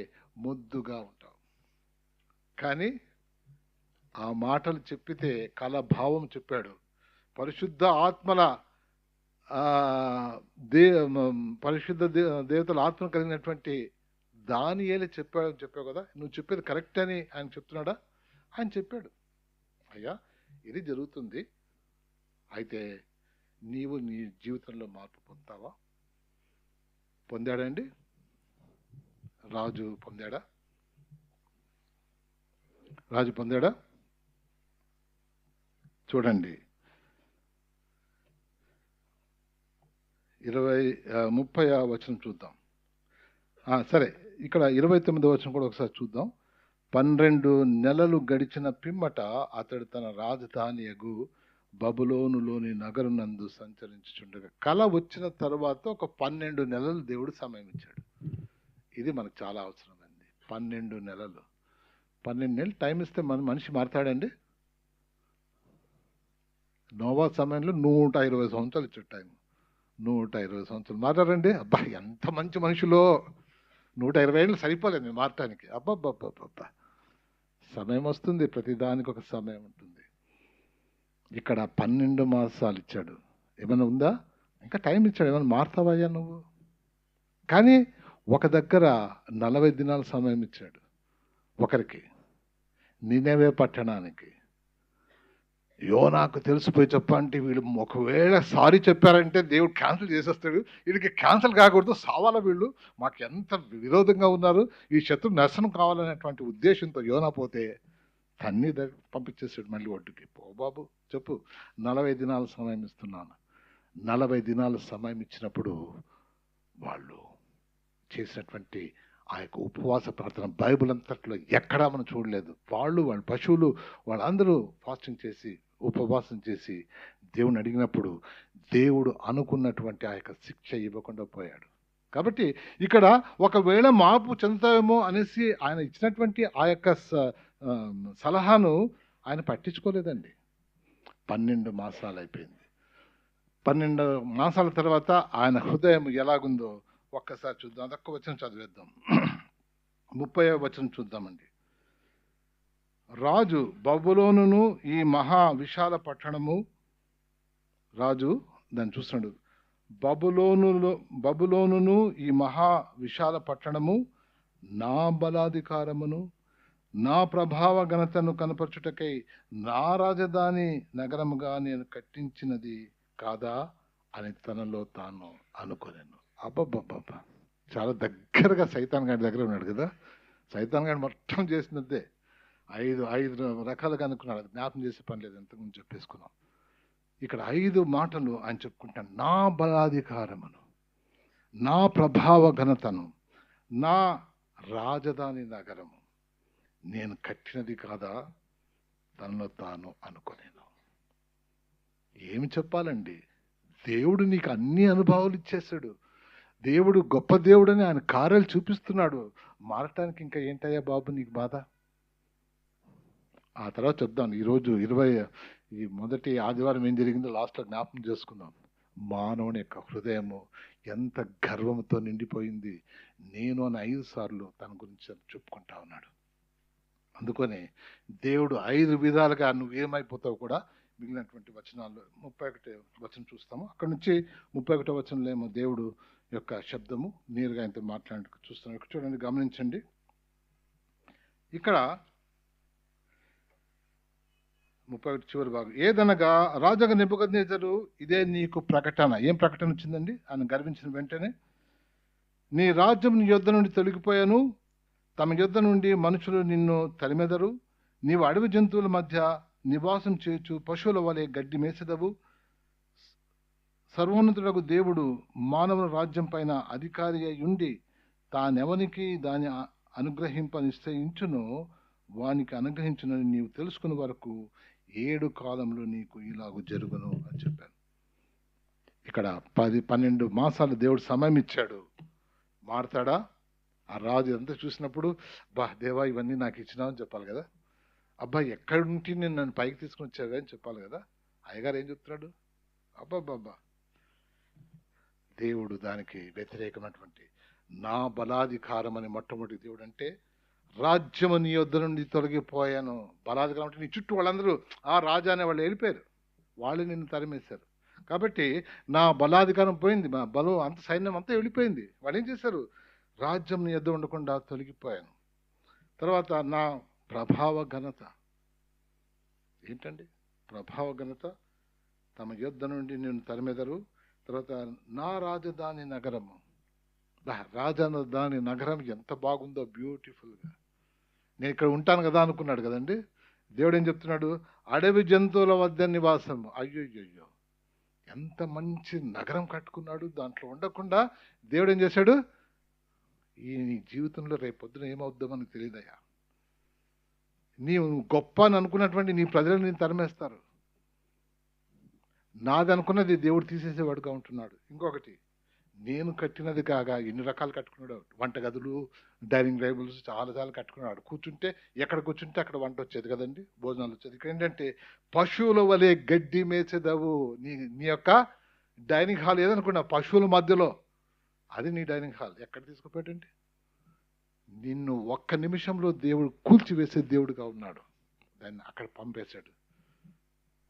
మొద్దుగా ఉంటావు. కానీ ఆ మాటలు చెప్పితే కళాభావం చెప్పాడు. పరిశుద్ధ ఆత్మల పరిశుద్ధ దేవతల ఆత్మ కలిగినటువంటి దానియేలు చెప్పావు కదా, నువ్వు చెప్పేది కరెక్ట్ అని ఆయన చెప్తున్నాడా? ఆయన చెప్పాడు, అయ్యా ఇది జరుగుతుంది, అయితే నీవు నీ జీవితంలో మార్పు పొందుతావా? పొందాడండి రాజు. పొందాడా? చూడండి, 30వ వచనం చూద్దాం. సరే, ఇక్కడ 29వ వచనం కూడా ఒకసారి చూద్దాం. 12 నెలలు గడిచిన పిమ్మట అతడు తన రాజధానియగు బబులోనులోని నగరునందు సంచరించుచుండగా, కల వచ్చిన తర్వాత ఒక 12 నెలలు దేవుడు సమయం ఇచ్చాడు. ఇది మనకు చాలా అవసరమైంది. 12 నెలలు 12 నెలలు టైం ఇస్తే మనిషి మారుతాడండి. నోవా సమయంలో 120 సంవత్సరాలు ఇచ్చాడు టైం. 120 సంవత్సరాలు మారారండి. అబ్బా, ఎంత మంచి మనుషులో! 120 ఏళ్ళు సరిపోలేదు నేను మారటానికి. అబ్బబ్బబ్బబ్బా, సమయం వస్తుంది, ప్రతిదానికి ఒక సమయం ఉంటుంది. ఇక్కడ 12 మాసాలు ఇచ్చాడు. ఏమైనా ఉందా? ఇంకా టైం ఇచ్చాడు. ఏమైనా మారుతావయ్యా నువ్వు? కానీ ఒక దగ్గర 40 దినాల సమయం ఇచ్చాడు ఒకరికి, నినెవే పట్టణానికి. యోనాకు తెలిసిపోయి చెప్పంటే వీళ్ళు ఒకవేళ సారీ చెప్పారంటే దేవుడు క్యాన్సిల్ చేసేస్తాడు. వీళ్ళకి క్యాన్సిల్ కాకూడదు, సావాల వీళ్ళు, మాకు ఎంత విరోధంగా ఉన్నారు, ఈ శత్రు నర్శనం కావాలనేటువంటి ఉద్దేశంతో యోనా పోతే తన్ని పంపించేసాడు మళ్ళీ ఒడ్డుకి. పో బాబు చెప్పు, 40 దినాల సమయం ఇస్తున్నాను. 40 దినాల సమయం ఇచ్చినప్పుడు వాళ్ళు చేసినటువంటి ఆ యొక్క ఉపవాస ప్రార్థన బైబిల్ అంతట్లో ఎక్కడా మనం చూడలేదు. వాళ్ళ పశువులు వాళ్ళందరూ ఫాస్టింగ్ చేసి ఉపవాసం చేసి దేవుని అడిగినప్పుడు దేవుడు అనుకున్నటువంటి ఆ యొక్క శిక్ష ఇవ్వకుండా పోయాడు. కాబట్టి ఇక్కడ ఒకవేళ మార్పు చెందుతామేమో అనేసి ఆయన ఇచ్చినటువంటి ఆ యొక్క సలహాను ఆయన పట్టించుకోలేదండి. 12 మాసాలు అయిపోయింది. 12 మాసాల తర్వాత ఆయన హృదయం ఎలాగుందో ఒక్కసారి చూద్దాం. అదొక్క వచనం చదివేద్దాం. 30వ వచనం చూద్దామండి. రాజు బబులోనును ఈ మహా విశాల పట్టణము, రాజు దాన్ని చూస్తున్నాడు, బబులోనును ఈ మహా విశాల పట్టణము నా బలాధికారమును నా ప్రభావ ఘనతను కనపరచుటకై నా రాజధాని నగరముగా నేను కట్టించినది కాదా అని తనలో తాను అనుకోలేను. అబ్బబ్బబ్బబ్బా, చాలా దగ్గరగా సైతాన్ గారి దగ్గర ఉన్నాడు కదా. సైతాన్ గారి మొత్తం చేసినదే 5 రకాలుగా అనుకున్నాడు. జ్ఞాపం చేసే పని లేదు, ఎంతకుముందు చెప్పేసుకున్నాం. ఇక్కడ 5 మాటలు ఆయన చెప్పుకుంటాను. నా బలాధికారమును, నా ప్రభావ ఘనతను, నా రాజధాని నగరము నేను కట్టినది కాదా తనలో తాను అనుకోలేను. ఏమి చెప్పాలండి? దేవుడు నీకు అన్ని అనుభవాలు ఇచ్చేసాడు. దేవుడు గొప్ప దేవుడని ఆయన కార్యాలు చూపిస్తున్నాడు. మారటానికి ఇంకా ఏంటయ్యా బాబు నీకు బాధ? ఆ తర్వాత చెప్దాం. ఈరోజు ఈ మొదటి ఆదివారం ఏం జరిగిందో లాస్ట్లో జ్ఞాపకం చేసుకుందాం. మానవుని యొక్క హృదయము ఎంత గర్వంతో నిండిపోయింది. నేను అని 5 సార్లు తన గురించి చెప్పుకుంటా ఉన్నాడు. అందుకనే దేవుడు 5 విధాలుగా నువ్వేమైపోతావు కూడా మిగిలినటువంటి వచనాలు 31 వచనం చూస్తాము. అక్కడ నుంచి 31 వచనంలో ఏమో దేవుడు యొక్క శబ్దము నేరుగా ఆయనతో మాట్లాడుతూ చూస్తున్నాం. ఇక్కడ చూడండి, గమనించండి. ఇక్కడ 31 చివరి భాగం. ఏదనగా రాజుగా నెబుకద్నెజరు ఇదే నీకు ప్రకటన. ఏం ప్రకటన వచ్చిందండి? ఆయన గర్వించిన వెంటనే, నీ రాజ్యం నీ యొద్ద నుండి తొలగిపోయాను, తమ యొద్ద నుండి మనుషులు నిన్ను తరిమెదరు, నీవు అడవి జంతువుల మధ్య నివాసం చేయొచ్చు, పశువుల వలె గడ్డి మేసెదవు. సర్వోన్నతుడకు దేవుడు మానవుల రాజ్యం పైన అధికారి అయి ఉండి తానెవనికి దాన్ని అనుగ్రహింప నిశ్చయించునో వానికి అనుగ్రహించునని నీవు తెలుసుకునే వరకు 7 కాలంలో నీకు ఇలాగ జరుగును అని చెప్పాను. ఇక్కడ 12 మాసాలు దేవుడు సమయం ఇచ్చాడు. మారతాడా? ఆ రాజు అంతా చూసినప్పుడు, బా దేవా ఇవన్నీ నాకు ఇచ్చినావు అని చెప్పాలి కదా. అబ్బాయి ఎక్కడి నుండి నేను నన్ను పైకి తీసుకుని వచ్చావే అని చెప్పాలి కదా. అయ్యగారు ఏం చెప్తున్నాడు? అబ్బాబ్బా, దేవుడు దానికి వ్యతిరేకమైనటువంటి నా బలాధికారం అని మొట్టమొదటి దేవుడు అంటే, రాజ్యము నీ యొద్ద నుండి తొలగిపోయాను. బలాధికారం అంటే నీ చుట్టూ వాళ్ళందరూ ఆ రాజా అనే వాళ్ళు వెళ్ళిపోయారు, వాళ్ళు నిన్ను తరిమేశారు. కాబట్టి నా బలాధికారం పోయింది, మా బలం అంత సైన్యం అంతా వెళ్ళిపోయింది. వాళ్ళు ఏం చేశారు? రాజ్యం నీ యొద్ద ఉండకుండా తొలగిపోయాను. తర్వాత నా ప్రభావ ఘనత ఏంటండి? ప్రభావ ఘనత, తమ యొద్ద నుండి నేను తరిమెదరు. తర్వాత నా రాజధాని నగరము, రాజధాని నగరం ఎంత బాగుందో, బ్యూటిఫుల్గా. నేను ఇక్కడ ఉంటాను కదా అనుకున్నాడు కదండి. దేవుడు ఏం చెప్తున్నాడు? అడవి జంతువుల వద్ద నివాసం. అయ్యో, ఎంత మంచి నగరం కట్టుకున్నాడు. దాంట్లో ఉండకుండా దేవుడు ఏం చేశాడు? ఈ నీ జీవితంలో రేపొద్దున ఏమవుద్దామని తెలియదయ్యా. నీవు గొప్ప అని అనుకున్నటువంటి నీ ప్రజలు నేను తరిమేస్తారు. నాది అనుకున్నది దేవుడు తీసేసేవాడుగా ఉంటున్నాడు. ఇంకొకటి, నేను కట్టినది కాగా ఎన్ని రకాలు కట్టుకున్నాడు. వంటగదులు, డైనింగ్ టేబుల్స్ చాలా చాలా కట్టుకున్నాడు. కూర్చుంటే ఎక్కడ కూర్చుంటే అక్కడ వంట వచ్చేది కదండి, భోజనాలు వచ్చేది. ఇక్కడ ఏంటంటే పశువుల వలె గడ్డి మేసేదవు. నీ యొక్క డైనింగ్ హాల్ ఏదనుకున్నా పశువుల మధ్యలో, అది నీ డైనింగ్ హాల్. ఎక్కడ తీసుకుపోయాడండి? నిన్ను ఒక్క నిమిషంలో దేవుడు కూల్చివేసే దేవుడుగా ఉన్నాడు. దాన్ని అక్కడ పంపేశాడు.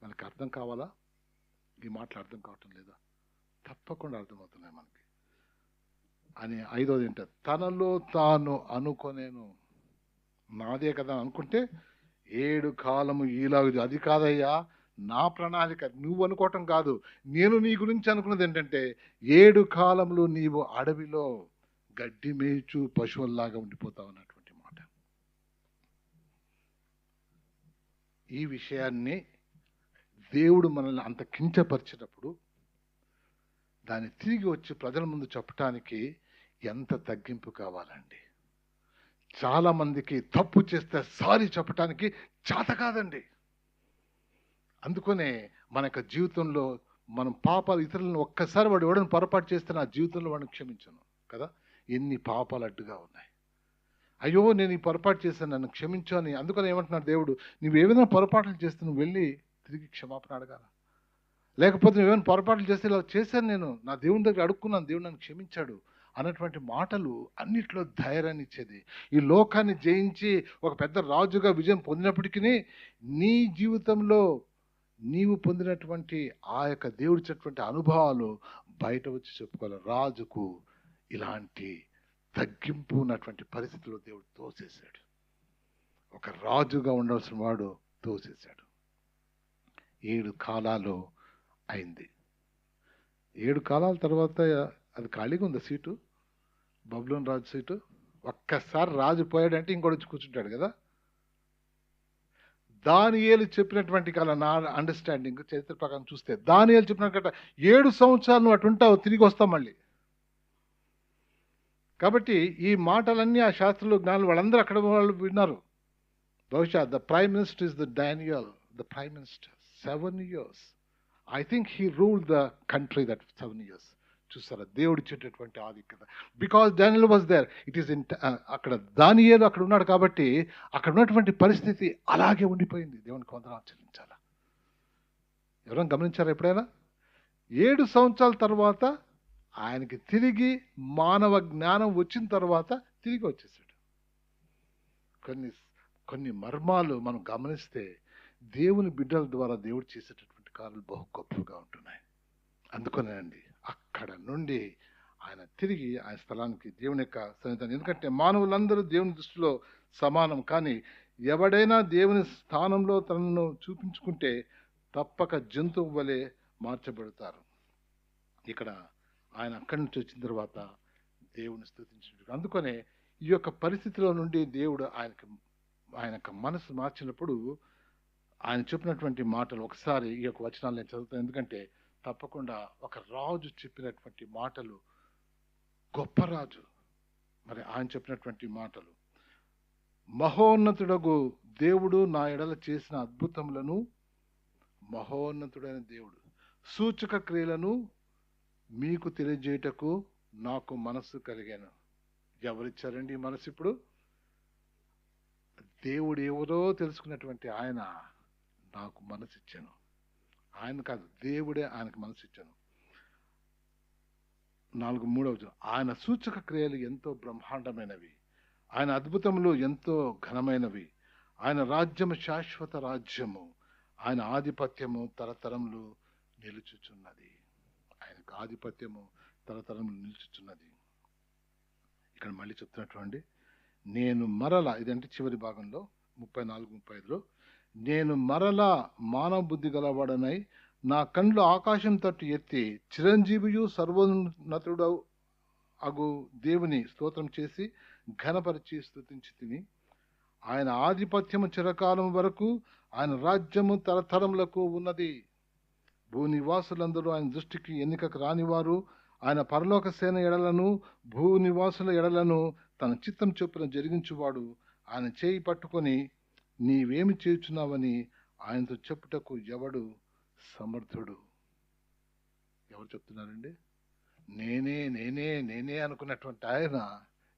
మనకు అర్థం కావాలా? ఈ మాటలు అర్థం కావటం లేదా? తప్పకుండా అర్థమవుతున్నాయి మనకి. అని 5వది ఏంటంటే, తనలో తాను అనుకొనేను. నాదే కదా అనుకుంటే 7 కాలము ఈలాగు. అది కాదయ్యా నా ప్రణాళిక. నువ్వు అనుకోవటం కాదు, నేను నీ గురించి అనుకున్నది ఏంటంటే 7 కాలములు నీవు అడవిలో గడ్డి మేయిచు పశువుల్లాగా ఉండిపోతావు అన్నటువంటి మాట. ఈ విషయాన్ని దేవుడు మనల్ని అంత కించపరిచినప్పుడు దాన్ని తిరిగి వచ్చి ప్రజల ముందు చెప్పటానికి ఎంత తగ్గింపు కావాలండి. చాలా మందికి తప్పు చేస్తే సారీ చెప్పటానికి చేత కాదండి. అందుకనే మన యొక్క జీవితంలో మనం పాపాలు, ఇతరులను ఒక్కసారి వాడు ఎవడని పొరపాటు చేస్తే నా జీవితంలో వాడిని క్షమించను కదా. ఎన్ని పాపాలు అడ్డుగా ఉన్నాయి. అయ్యో నేను ఈ పొరపాటు చేశాను, నన్ను క్షమించు అని. అందుకని ఏమంటున్నాడు దేవుడు, నువ్వు ఏదైనా పొరపాట్లు చేస్తే నువ్వు వెళ్ళి తిరిగి క్షమాపణ అడగాల. లేకపోతే నువ్వేమైనా పొరపాట్లు చేస్తే ఇలా చేశాను, నేను నా దేవుని దగ్గర అడుక్కున్నాను, దేవుడు నన్ను క్షమించాడు అన్నటువంటి మాటలు అన్నిట్లో ధైర్యాన్ని ఇచ్చేది. ఈ లోకాన్ని జయించి ఒక పెద్ద రాజుగా విజయం పొందినప్పటికీ నీ జీవితంలో నీవు పొందినటువంటి ఆ యొక్క దేవుడిచ్చినటువంటి అనుభవాలు బయట వచ్చి చెప్పుకోవాలి. రాజుకు ఇలాంటి తగ్గింపు ఉన్నటువంటి పరిస్థితుల్లో దేవుడు తోసేశాడు. ఒక రాజుగా ఉండవలసిన వాడు తోసేశాడు. 7 కాలాలు అయింది. 7 కాలాల తర్వాత అది ఖాళీగా ఉంది సీటు, బబులోను రాజు సీటు. ఒక్కసారి రాజు పోయాడంటే ఇంకోటి వచ్చి కూర్చుంటాడు కదా. దానియేలు చెప్పినటువంటి కాలం, నా అండర్స్టాండింగ్ చరిత్ర ప్రకారం చూస్తే దానియేలు చెప్పినట్టు 7 సంవత్సరాలు నువ్వు అటు ఉంటావు, తిరిగి వస్తావు మళ్ళీ. కాబట్టి ఈ మాటలన్నీ ఆ శాస్త్రులు, జ్ఞానులు వాళ్ళందరూ అక్కడ వాళ్ళు విన్నారు. బహుశా the prime minister is the Daniel, the prime minister 7 years. I think he ruled the country that 7 years. చూసారా దేవుడు ఇచ్చేటటువంటి ఆధిక్యత. Because Daniel was there. It is in అక్కడ దానియేలు అక్కడ ఉన్నాడు కాబట్టి అక్కడ ఉన్నటువంటి పరిస్థితి అలాగే ఉండిపోయింది. దేవునికి వందనాలు చెల్లించాలా. ఎవరైనా గమనించారా ఎప్పుడైనా? 7 సంవత్సరాల తర్వాత ఆయనకి తిరిగి మానవ జ్ఞానం వచ్చిన తర్వాత తిరిగి వచ్చేసాడు. కొన్ని మర్మాలు మనం గమనిస్తే దేవుని బిడ్డల ద్వారా దేవుడు చేసేటటువంటి కార్యాలు బహు గొప్పగా ఉంటున్నాయి. అందుకనేనండి అక్కడ నుండి ఆయన తిరిగి ఆయన స్థలానికి, దేవుని యొక్క సన్నిధానం. ఎందుకంటే మానవులందరూ దేవుని దృష్టిలో సమానం, కానీ ఎవడైనా దేవుని స్థానంలో తనను చూపించుకుంటే తప్పక జంతువు వలె మార్చబడతారు. ఇక్కడ ఆయన అక్కడి నుంచి వచ్చిన తర్వాత దేవుని స్తుతించాడు. అందుకనే ఈ యొక్క పరిస్థితిలో నుండి దేవుడు ఆయన మనసు మార్చినప్పుడు ఆయన చెప్పినటువంటి మాటలు ఒకసారి ఈ యొక్క వచనాలు నేను చదువుతాను. ఎందుకంటే తప్పకుండా ఒక రాజు చెప్పినటువంటి మాటలు, గొప్ప రాజు, మరి ఆయన చెప్పినటువంటి మాటలు. మహోన్నతుడగు దేవుడు నా ఎడల చేసిన అద్భుతములను, మహోన్నతుడైన దేవుడు సూచక క్రియలను మీకు తెలియజేయటకు నాకు మనసు కలిగాను. ఎవరిచ్చారండి ఈ మనసు? ఇప్పుడు దేవుడు ఎవరో తెలుసుకున్నటువంటి ఆయన నాకు మనసు ఇచ్చాను. ఆయన కాదు, దేవుడే ఆయనకు మనసు ఇచ్చాను. 4:3 ఆయన సూచక క్రియలు ఎంతో బ్రహ్మాండమైనవి, ఆయన అద్భుతములు ఎంతో ఘనమైనవి. ఆయన రాజ్యము శాశ్వత రాజ్యము, ఆయన ఆధిపత్యము తరతరములు నిలుచుచున్నది. ఆయనకు ఆధిపత్యము తరతరములు నిలుచుచున్నది. ఇక్కడ మళ్ళీ చెప్తున్నటువంటి నేను మరలా, ఇదంటే చివరి భాగంలో 34-35లో, నేను మరలా మానవ బుద్ధి గలవాడనై నా కండ్లు ఆకాశం తట్టు ఎత్తి చిరంజీవియు సర్వోన్నతుడు అగు దేవుని స్తోత్రం చేసి ఘనపరిచి స్తుతించి తిని, ఆయన ఆధిపత్యము చిరకాలం వరకు, ఆయన రాజ్యము తరతరములకు ఉన్నది. భూనివాసులందరూ ఆయన దృష్టికి ఎన్నికకు రానివారు, ఆయన పరలోక సేన ఎడలను భూనివాసుల ఎడలను తన చిత్తం చొప్పున జరిగించువాడు. ఆయన చేయి పట్టుకొని నీవేమి చేయుచున్నావని ఆయనతో చెప్పుటకు ఎవడు సమర్థుడు? ఎవరు చెప్తున్నారండి? నేనే నేనే నేనే అనుకున్నటువంటి ఆయన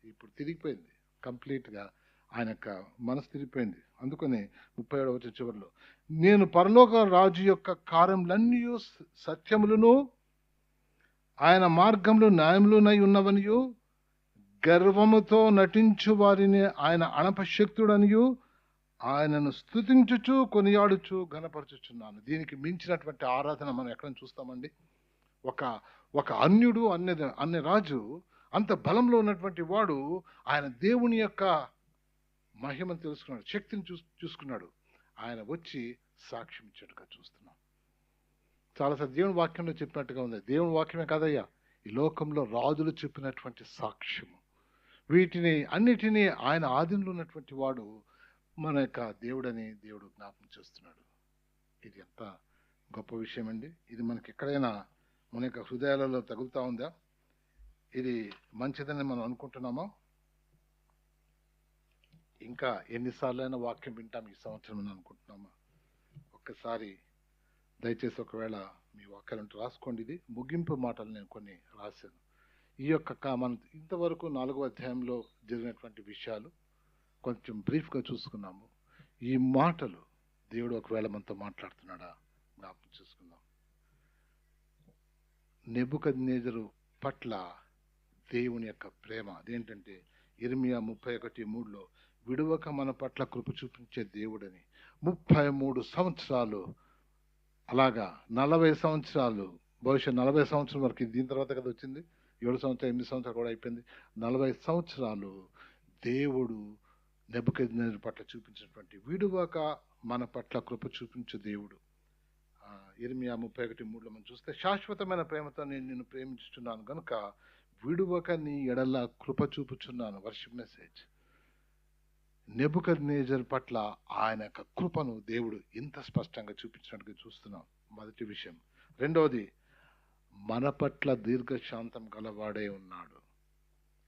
ఇప్పుడు తిరిగిపోయింది కంప్లీట్గా. ఆయన యొక్క మనసు తిరిగిపోయింది. అందుకని 37వ చివరిలో, నేను పరలోక రాజు యొక్క కార్యములన్నీ సత్యములను ఆయన మార్గములు న్యాయములునై ఉన్నవనియు, గర్వముతో నటించు వారిని ఆయన అణపశక్తుడనియు ఆయనను స్తుతించుచు కొనియాడుచు ఘనపరచుచున్నాను. దీనికి మించినటువంటి ఆరాధన మనం ఎక్కడ చూస్తామండి? ఒక ఒక అన్యుడు, అన్య రాజు, అంత బలంలో ఉన్నటువంటి వాడు ఆయన దేవుని యొక్క మహిమను తెలుసుకున్నాడు, శక్తిని చూసుకున్నాడు. ఆయన వచ్చి సాక్ష్యం ఇచ్చేట్టుగా చూస్తున్నాం. చాలాసార్లు దేవుని వాక్యంలో చెప్పినట్టుగా ఉంది. దేవుని వాక్యమే కాదయ్యా, ఈ లోకంలో రాజులు చెప్పినటువంటి సాక్ష్యము, వీటిని అన్నిటినీ ఆయన ఆధీనంలో ఉన్నటువంటి వాడు మన యొక్క దేవుడని దేవుడు జ్ఞాపకం చేస్తున్నాడు. ఇది ఎంత గొప్ప విషయం అండి! ఇది మనకి ఎక్కడైనా మన యొక్క హృదయాలలో తగులుతూ ఉందా? ఇది మంచిదని మనం అనుకుంటున్నామా? ఇంకా ఎన్నిసార్లైనా వాక్యం వింటాం ఈ సంవత్సరం అని అనుకుంటున్నామా? ఒక్కసారి దయచేసి ఒకవేళ మీ వాక్యాలను రాసుకోండి. ఇది ముగింపు మాటలు నేను కొన్ని రాశాను. ఈ యొక్క మనం ఇంతవరకు 4వ అధ్యాయంలో జరిగినటువంటి విషయాలు కొంచెం బ్రీఫ్గా చూసుకున్నాము. ఈ మాటలు దేవుడు ఒకవేళ మనతో మాట్లాడుతున్నాడా జ్ఞాపకం చేసుకుందాం. నెబుకద్నెజరు పట్ల దేవుని యొక్క ప్రేమ అదేంటంటే, ఇర్మియా 31:3లో విడువక మన పట్ల కృప చూపించే దేవుడని. 33 సంవత్సరాలు, అలాగా 40 సంవత్సరాలు, బహుశా 40 సంవత్సరం వరకు, దీని తర్వాత కదా వచ్చింది 7 సంవత్సరాలు 8 సంవత్సరాలు కూడా అయిపోయింది. 40 సంవత్సరాలు దేవుడు నెబుకద్నెజరు పట్ల చూపించినటువంటి, విడువక మన పట్ల కృప చూపించే దేవుడు. ఇర్మియా 31:3లో మనం చూస్తే, శాశ్వతమైన ప్రేమతో నేను నిన్ను ప్రేమించుచున్నాను కనుక విడువక నీ ఎడల కృప చూపుచున్నాను. Worship message. నెబుకద్నెజరు పట్ల ఆయన యొక్క కృపను దేవుడు ఇంత స్పష్టంగా చూపించినట్టుగా చూస్తున్నాం. మొదటి విషయం. రెండవది, మన పట్ల దీర్ఘశాంతం గలవాడే ఉన్నాడు.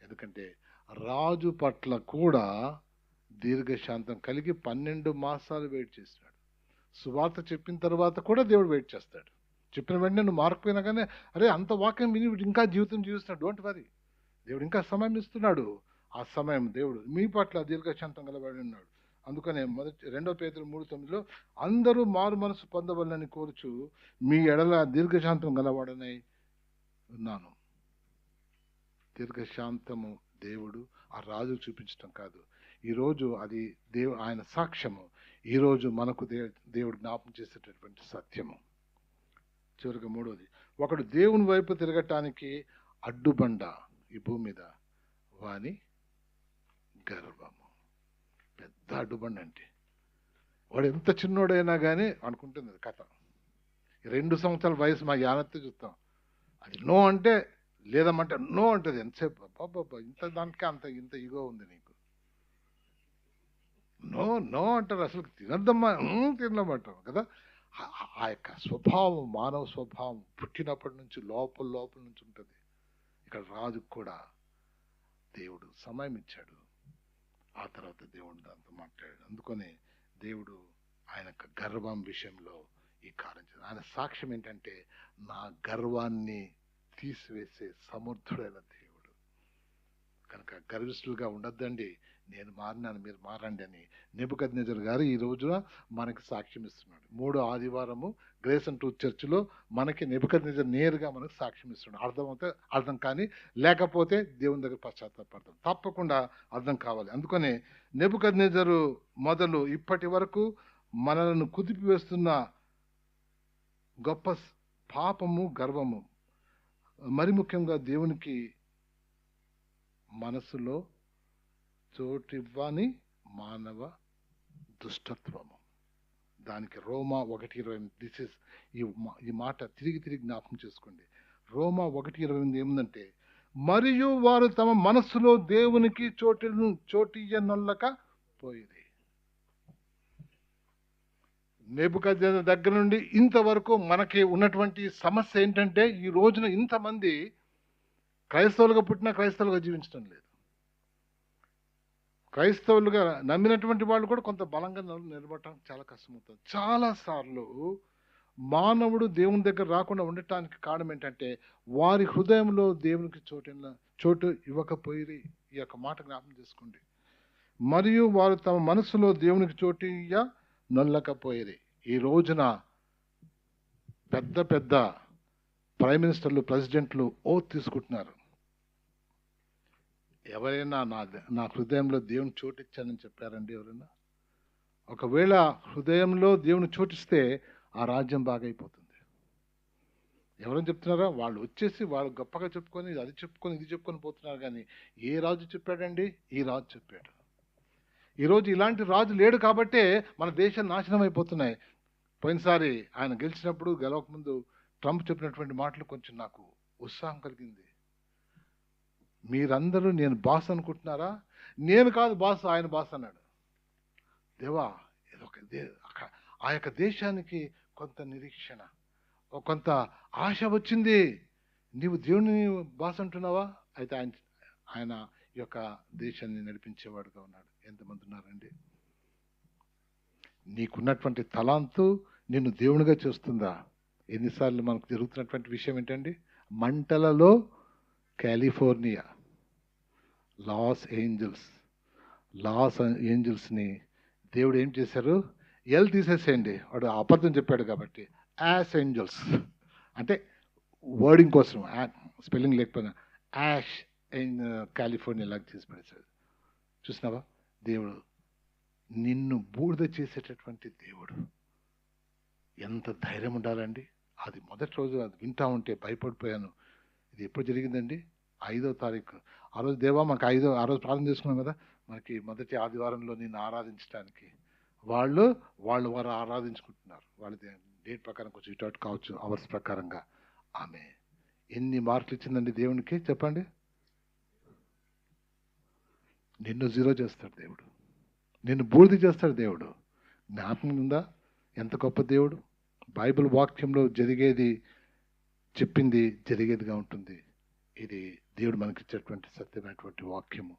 ఎందుకంటే రాజు పట్ల కూడా దీర్ఘశాంతం కలిగి 12 మాసాలు వెయిట్ చేసినాడు. సువార్త చెప్పిన తర్వాత కూడా దేవుడు వెయిట్ చేస్తాడు. చెప్పిన వెంటనే నువ్వు మారకపోయినా కానీ, అరే అంత వాక్యం విని ఇంకా జీవితం జీవిస్తున్నాడు, డోంట్ వరీ, దేవుడు ఇంకా సమయం ఇస్తున్నాడు. ఆ సమయం దేవుడు మీ పట్ల దీర్ఘశాంతం గలవాడి ఉన్నాడు. అందుకనే 2 పేతురు 3:9లో అందరూ మారు మనసు పొందవలని కోరుచు మీ ఎడల దీర్ఘశాంతం గలవాడనై ఉన్నాను. దీర్ఘశాంతము దేవుడు ఆ రాజు చూపించటం కాదు. ఈరోజు అది ఆయన సాక్ష్యము. ఈరోజు మనకు దేవుడు జ్ఞాపం చేసేటటువంటి సత్యము. చివరిగా మూడవది, ఒకడు దేవుని వైపు తిరగటానికి అడ్డుబండ ఈ భూమి మీద వాని గర్వము. పెద్ద అడ్డుబండ అంటే వాడు ఎంత చిన్నోడైనా కానీ అనుకుంటుంది కథ. 2 సంవత్సరాల వయసు మా యానత్తి చూస్తాం, అది నో అంటే లేదమ్మంటే నో అంటది. ఎంతసేపు బాబా ఇంత దానికే ఇంత ఇగో ఉంది నీకు, నో నో అంటారు. అసలు తినద్దమ్మా, తినమంటారు కదా. ఆ యొక్క స్వభావం, మానవ స్వభావం పుట్టినప్పటి నుంచి లోపల నుంచి ఉంటుంది. ఇక్కడ రాజుకు కూడా దేవుడు సమయం ఇచ్చాడు. ఆ తర్వాత దేవుడు దాంతో మాట్లాడాడు. అందుకనే దేవుడు ఆయన యొక్క గర్వం విషయంలో ఈ కార్యం చేశాడు. ఆయన సాక్ష్యం ఏంటంటే, నా గర్వాన్ని తీసివేసే సమర్థుడైన దేవుడు కనుక గర్విష్ఠులుగా ఉండొద్దండి. నేను మారినాను, మీరు మారండి అని నెబుకద్నెజరు గారు ఈ రోజున మనకి సాక్ష్యం ఇస్తున్నాడు. 3వ ఆదివారము గ్రేస్ అండ్ ట్రూత్ చర్చిలో మనకి నెబుకద్నెజరు నేరుగా మనకు సాక్ష్యం ఇస్తున్నాడు. అర్థమైతే అర్థం కానీ, లేకపోతే దేవుని దగ్గర పశ్చాత్తాపడతాం. తప్పకుండా అర్థం కావాలి. అందుకనే నెబుకద్నెజరు మొదలు ఇప్పటి వరకు మనలను కుదిపివేస్తున్న గొప్ప పాపము, గర్వము, మరి ముఖ్యంగా దేవునికి మనసులో చోటివ్వని మానవ దుష్టత్వము. దానికి రోమా 1:28 దిస్ ఇస్ ఈ మాట తిరిగి జ్ఞాపకం చేసుకోండి. రోమా 1:28 ఏముందంటే, మరియు వారు తమ మనస్సులో దేవునికి చోటియ్యనొల్లక పోయేది. నెబుకద్నెజరు దగ్గర నుండి ఇంతవరకు మనకి ఉన్నటువంటి సమస్య ఏంటంటే, ఈ రోజున ఇంతమంది క్రైస్తవులుగా పుట్టినా క్రైస్తవులుగా జీవించడం లేదు. క్రైస్తవులుగా నమ్మినటువంటి వాళ్ళు కూడా కొంత బలంగా నిలబడటం చాలా కష్టమవుతుంది. చాలాసార్లు మానవుడు దేవుని దగ్గర రాకుండా ఉండటానికి కారణం ఏంటంటే వారి హృదయంలో దేవునికి చోటు ఇవ్వకపోయి, ఈ యొక్క మాట జ్ఞాపకం చేసుకోండి. మరియు వారు తమ మనసులో దేవునికి చోటు నొల్లకపోయేది. ఈ రోజున పెద్ద పెద్ద ప్రైమ్ మినిస్టర్లు, ప్రెసిడెంట్లు ఓత్ తీసుకుంటున్నారు. ఎవరైనా నా హృదయంలో దేవుని చోటిచ్చానని చెప్పారండి ఎవరైనా? ఒకవేళ హృదయంలో దేవుని చోటిస్తే ఆ రాజ్యం బాగైపోతుంది. ఎవరైనా చెప్తున్నారా? వాళ్ళు వచ్చేసి వాళ్ళు గొప్పగా చెప్పుకొని అది చెప్పుకొని ఇది చెప్పుకొని పోతున్నారు. కానీ ఏ రాజు చెప్పాడండి? ఈ రాజు చెప్పాడు. ఈరోజు ఇలాంటి రాజు లేడు కాబట్టే మన దేశం నాశనం అయిపోతున్నాయి. పోయినసారి ఆయన గెలవకముందు ట్రంప్ చెప్పినటువంటి మాటలు కొంచెం నాకు ఉత్సాహం కలిగింది. మీరందరూ నేను బాస్ అనుకుంటున్నారా? నేను కాదు బాస్, ఆయన బాస్ అన్నాడు. దేవా, ఆ యొక్క దేశానికి కొంత నిరీక్షణ, కొంత ఆశ వచ్చింది. నీవు దేవుని బాస్ అంటున్నావా? అయితే ఆయన ఈ యొక్క దేశాన్ని నడిపించేవాడుగా ఉన్నాడు. ఎంతమంది ఉన్నారండి? నీకున్నటువంటి తలాంతు నిన్ను దేవునిగా చేస్తుందా? ఎన్నిసార్లు మనకు జరుగుతున్నటువంటి విషయం ఏంటండి? మంటలలో కాలిఫోర్నియా, లాస్ ఏంజల్స్ని దేవుడు ఏం చేశారు? తీసేసేయండి. వాడు అబద్ధం చెప్పాడు కాబట్టి యాష్ ఏంజల్స్ అంటే వర్డింగ్ కోసం స్పెల్లింగ్ లేకపోయినా యాష్ కాలిఫోర్నియా లాగా చేసి పడేశాడు. చూసినావా? దేవుడు నిన్ను బూడిద చేసేటటువంటి దేవుడు. ఎంత ధైర్యం ఉండాలండి. అది మొదటి రోజు అది వింటా ఉంటే భయపడిపోయాను. ఇది ఎప్పుడు జరిగిందండి? 5వ తారీఖు. ఆ రోజు దేవా మాకు ఆ రోజు ప్రార్థన చేసుకున్నాం కదా, మనకి మొదటి ఆదివారంలో నిన్ను ఆరాధించడానికి వారు ఆరాధించుకుంటున్నారు. వాళ్ళ డేట్ ప్రకారం కొంచెం ఇటు కావచ్చు, అవర్స్ ప్రకారంగా. ఆమె ఎన్ని మార్కులు ఇచ్చిందండి దేవునికి చెప్పండి? నిన్ను 0 చేస్తాడు దేవుడు, నిన్ను బూడిద చేస్తాడు దేవుడు. జ్ఞాపకం ఉందా? ఎంత గొప్ప దేవుడు! బైబిల్ వాక్యంలో జరిగేది చెప్పింది జరిగేదిగా ఉంటుంది. ఇది దేవుడు మనకి ఇచ్చేటువంటి సత్యమైనటువంటి వాక్యము.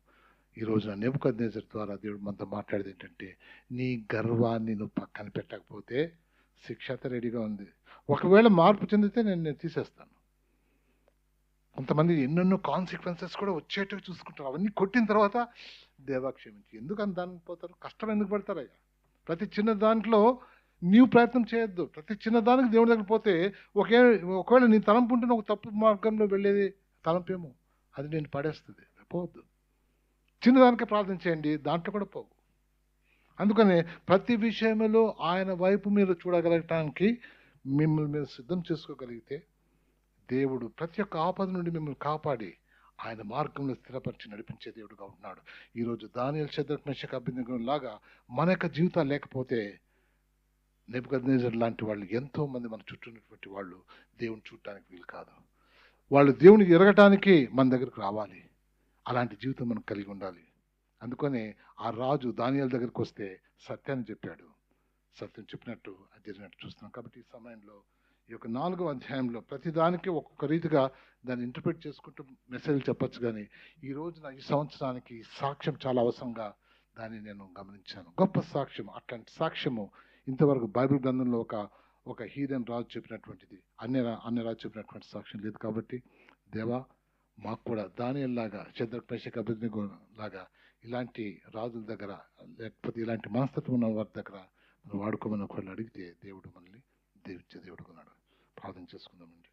ఈ రోజున నెబుకద్నెజర్ ద్వారా దేవుడు మనతో మాట్లాడేది ఏంటంటే, నీ గర్వాన్ని నువ్వు పక్కన పెట్టకపోతే శిక్షత రెడీగా ఉంది. ఒకవేళ మార్పు చెందితే నేను తీసేస్తాను. కొంతమంది ఎన్నెన్నో కాన్సిక్వెన్సెస్ కూడా వచ్చేటివి చూసుకుంటారు. అవన్నీ కొట్టిన తర్వాత దేవా క్షమించి, ఎందుకు అంత దానికి పోతారు? కష్టం ఎందుకు పడతారయ్యా? ప్రతి చిన్న దాంట్లో నీవు ప్రయత్నం చేయొద్దు. ప్రతి చిన్న దానికి దేవుడి దగ్గర పోతే ఒకవేళ నీ తలంపు ఉంటే ఒక తప్పు మార్గంలో వెళ్ళేది తలంపేమో, అది నేను పడేస్తుంది. పోవద్దు. చిన్నదానికే ప్రార్థన చేయండి, దాంట్లో కూడా పోవు. అందుకనే ప్రతి విషయంలో ఆయన వైపు మీరు చూడగలగటానికి మిమ్మల్ని మీరు సిద్ధం చేసుకోగలిగితే దేవుడు ప్రతి ఒక్క ఆపద నుండి మిమ్మల్ని కాపాడి ఆయన మార్గంలో స్థిరపరిచి నడిపించే దేవుడుగా ఉన్నాడు. ఈరోజు దానియేలు, షద్రక్, మెషక్, అబేద్నెగో లాగా మన యొక్క జీవితాలు లేకపోతే నెబుకద్నెజర్ లాంటి వాళ్ళు ఎంతో మంది మన చుట్టూ ఉన్నటువంటి వాళ్ళు దేవుని చూడటానికి వీలు కాదు. వాళ్ళు దేవుని ఎరగటానికి మన దగ్గరకు రావాలి. అలాంటి జీవితం మనం కలిగి ఉండాలి. అందుకనే ఆ రాజు దానియేలు దగ్గరికి వస్తే సత్యాన్ని చెప్పాడు. సత్యం చెప్పినట్టు అది జరిగినట్టు చూస్తున్నాం. కాబట్టి ఈ సమయంలో ఈ యొక్క 4వ అధ్యాయంలో ప్రతి దానికి ఒక్కొక్క రీతిగా దాన్ని ఇంటర్ప్రిట్ చేసుకుంటూ మెసేజ్ చెప్పచ్చు. కానీ ఈ రోజున ఈ సంవత్సరానికి సాక్ష్యం చాలా అవసరంగా దాన్ని నేను గమనించాను. గొప్ప సాక్ష్యం. అట్లాంటి సాక్ష్యము ఇంతవరకు బైబిల్ గ్రంథంలో ఒక హీదెన్ రాజు చెప్పినటువంటిది, అన్ని రాజు చెప్పినటువంటి సాక్ష్యం లేదు. కాబట్టి దేవా, మాకు కూడా దానియేలులాగా, షద్రక్, మెషక్, అబేద్నెగో లాగా ఇలాంటి రాజుల దగ్గర, లేకపోతే ఇలాంటి మనస్తత్వం ఉన్న వారి దగ్గర మనం వాడుకోమని ఒకళ్ళు అడిగితే దేవుడు మనల్ని దీవించే దేవుడు ఉన్నాడు. ప్రార్థన చేసుకుందామండి.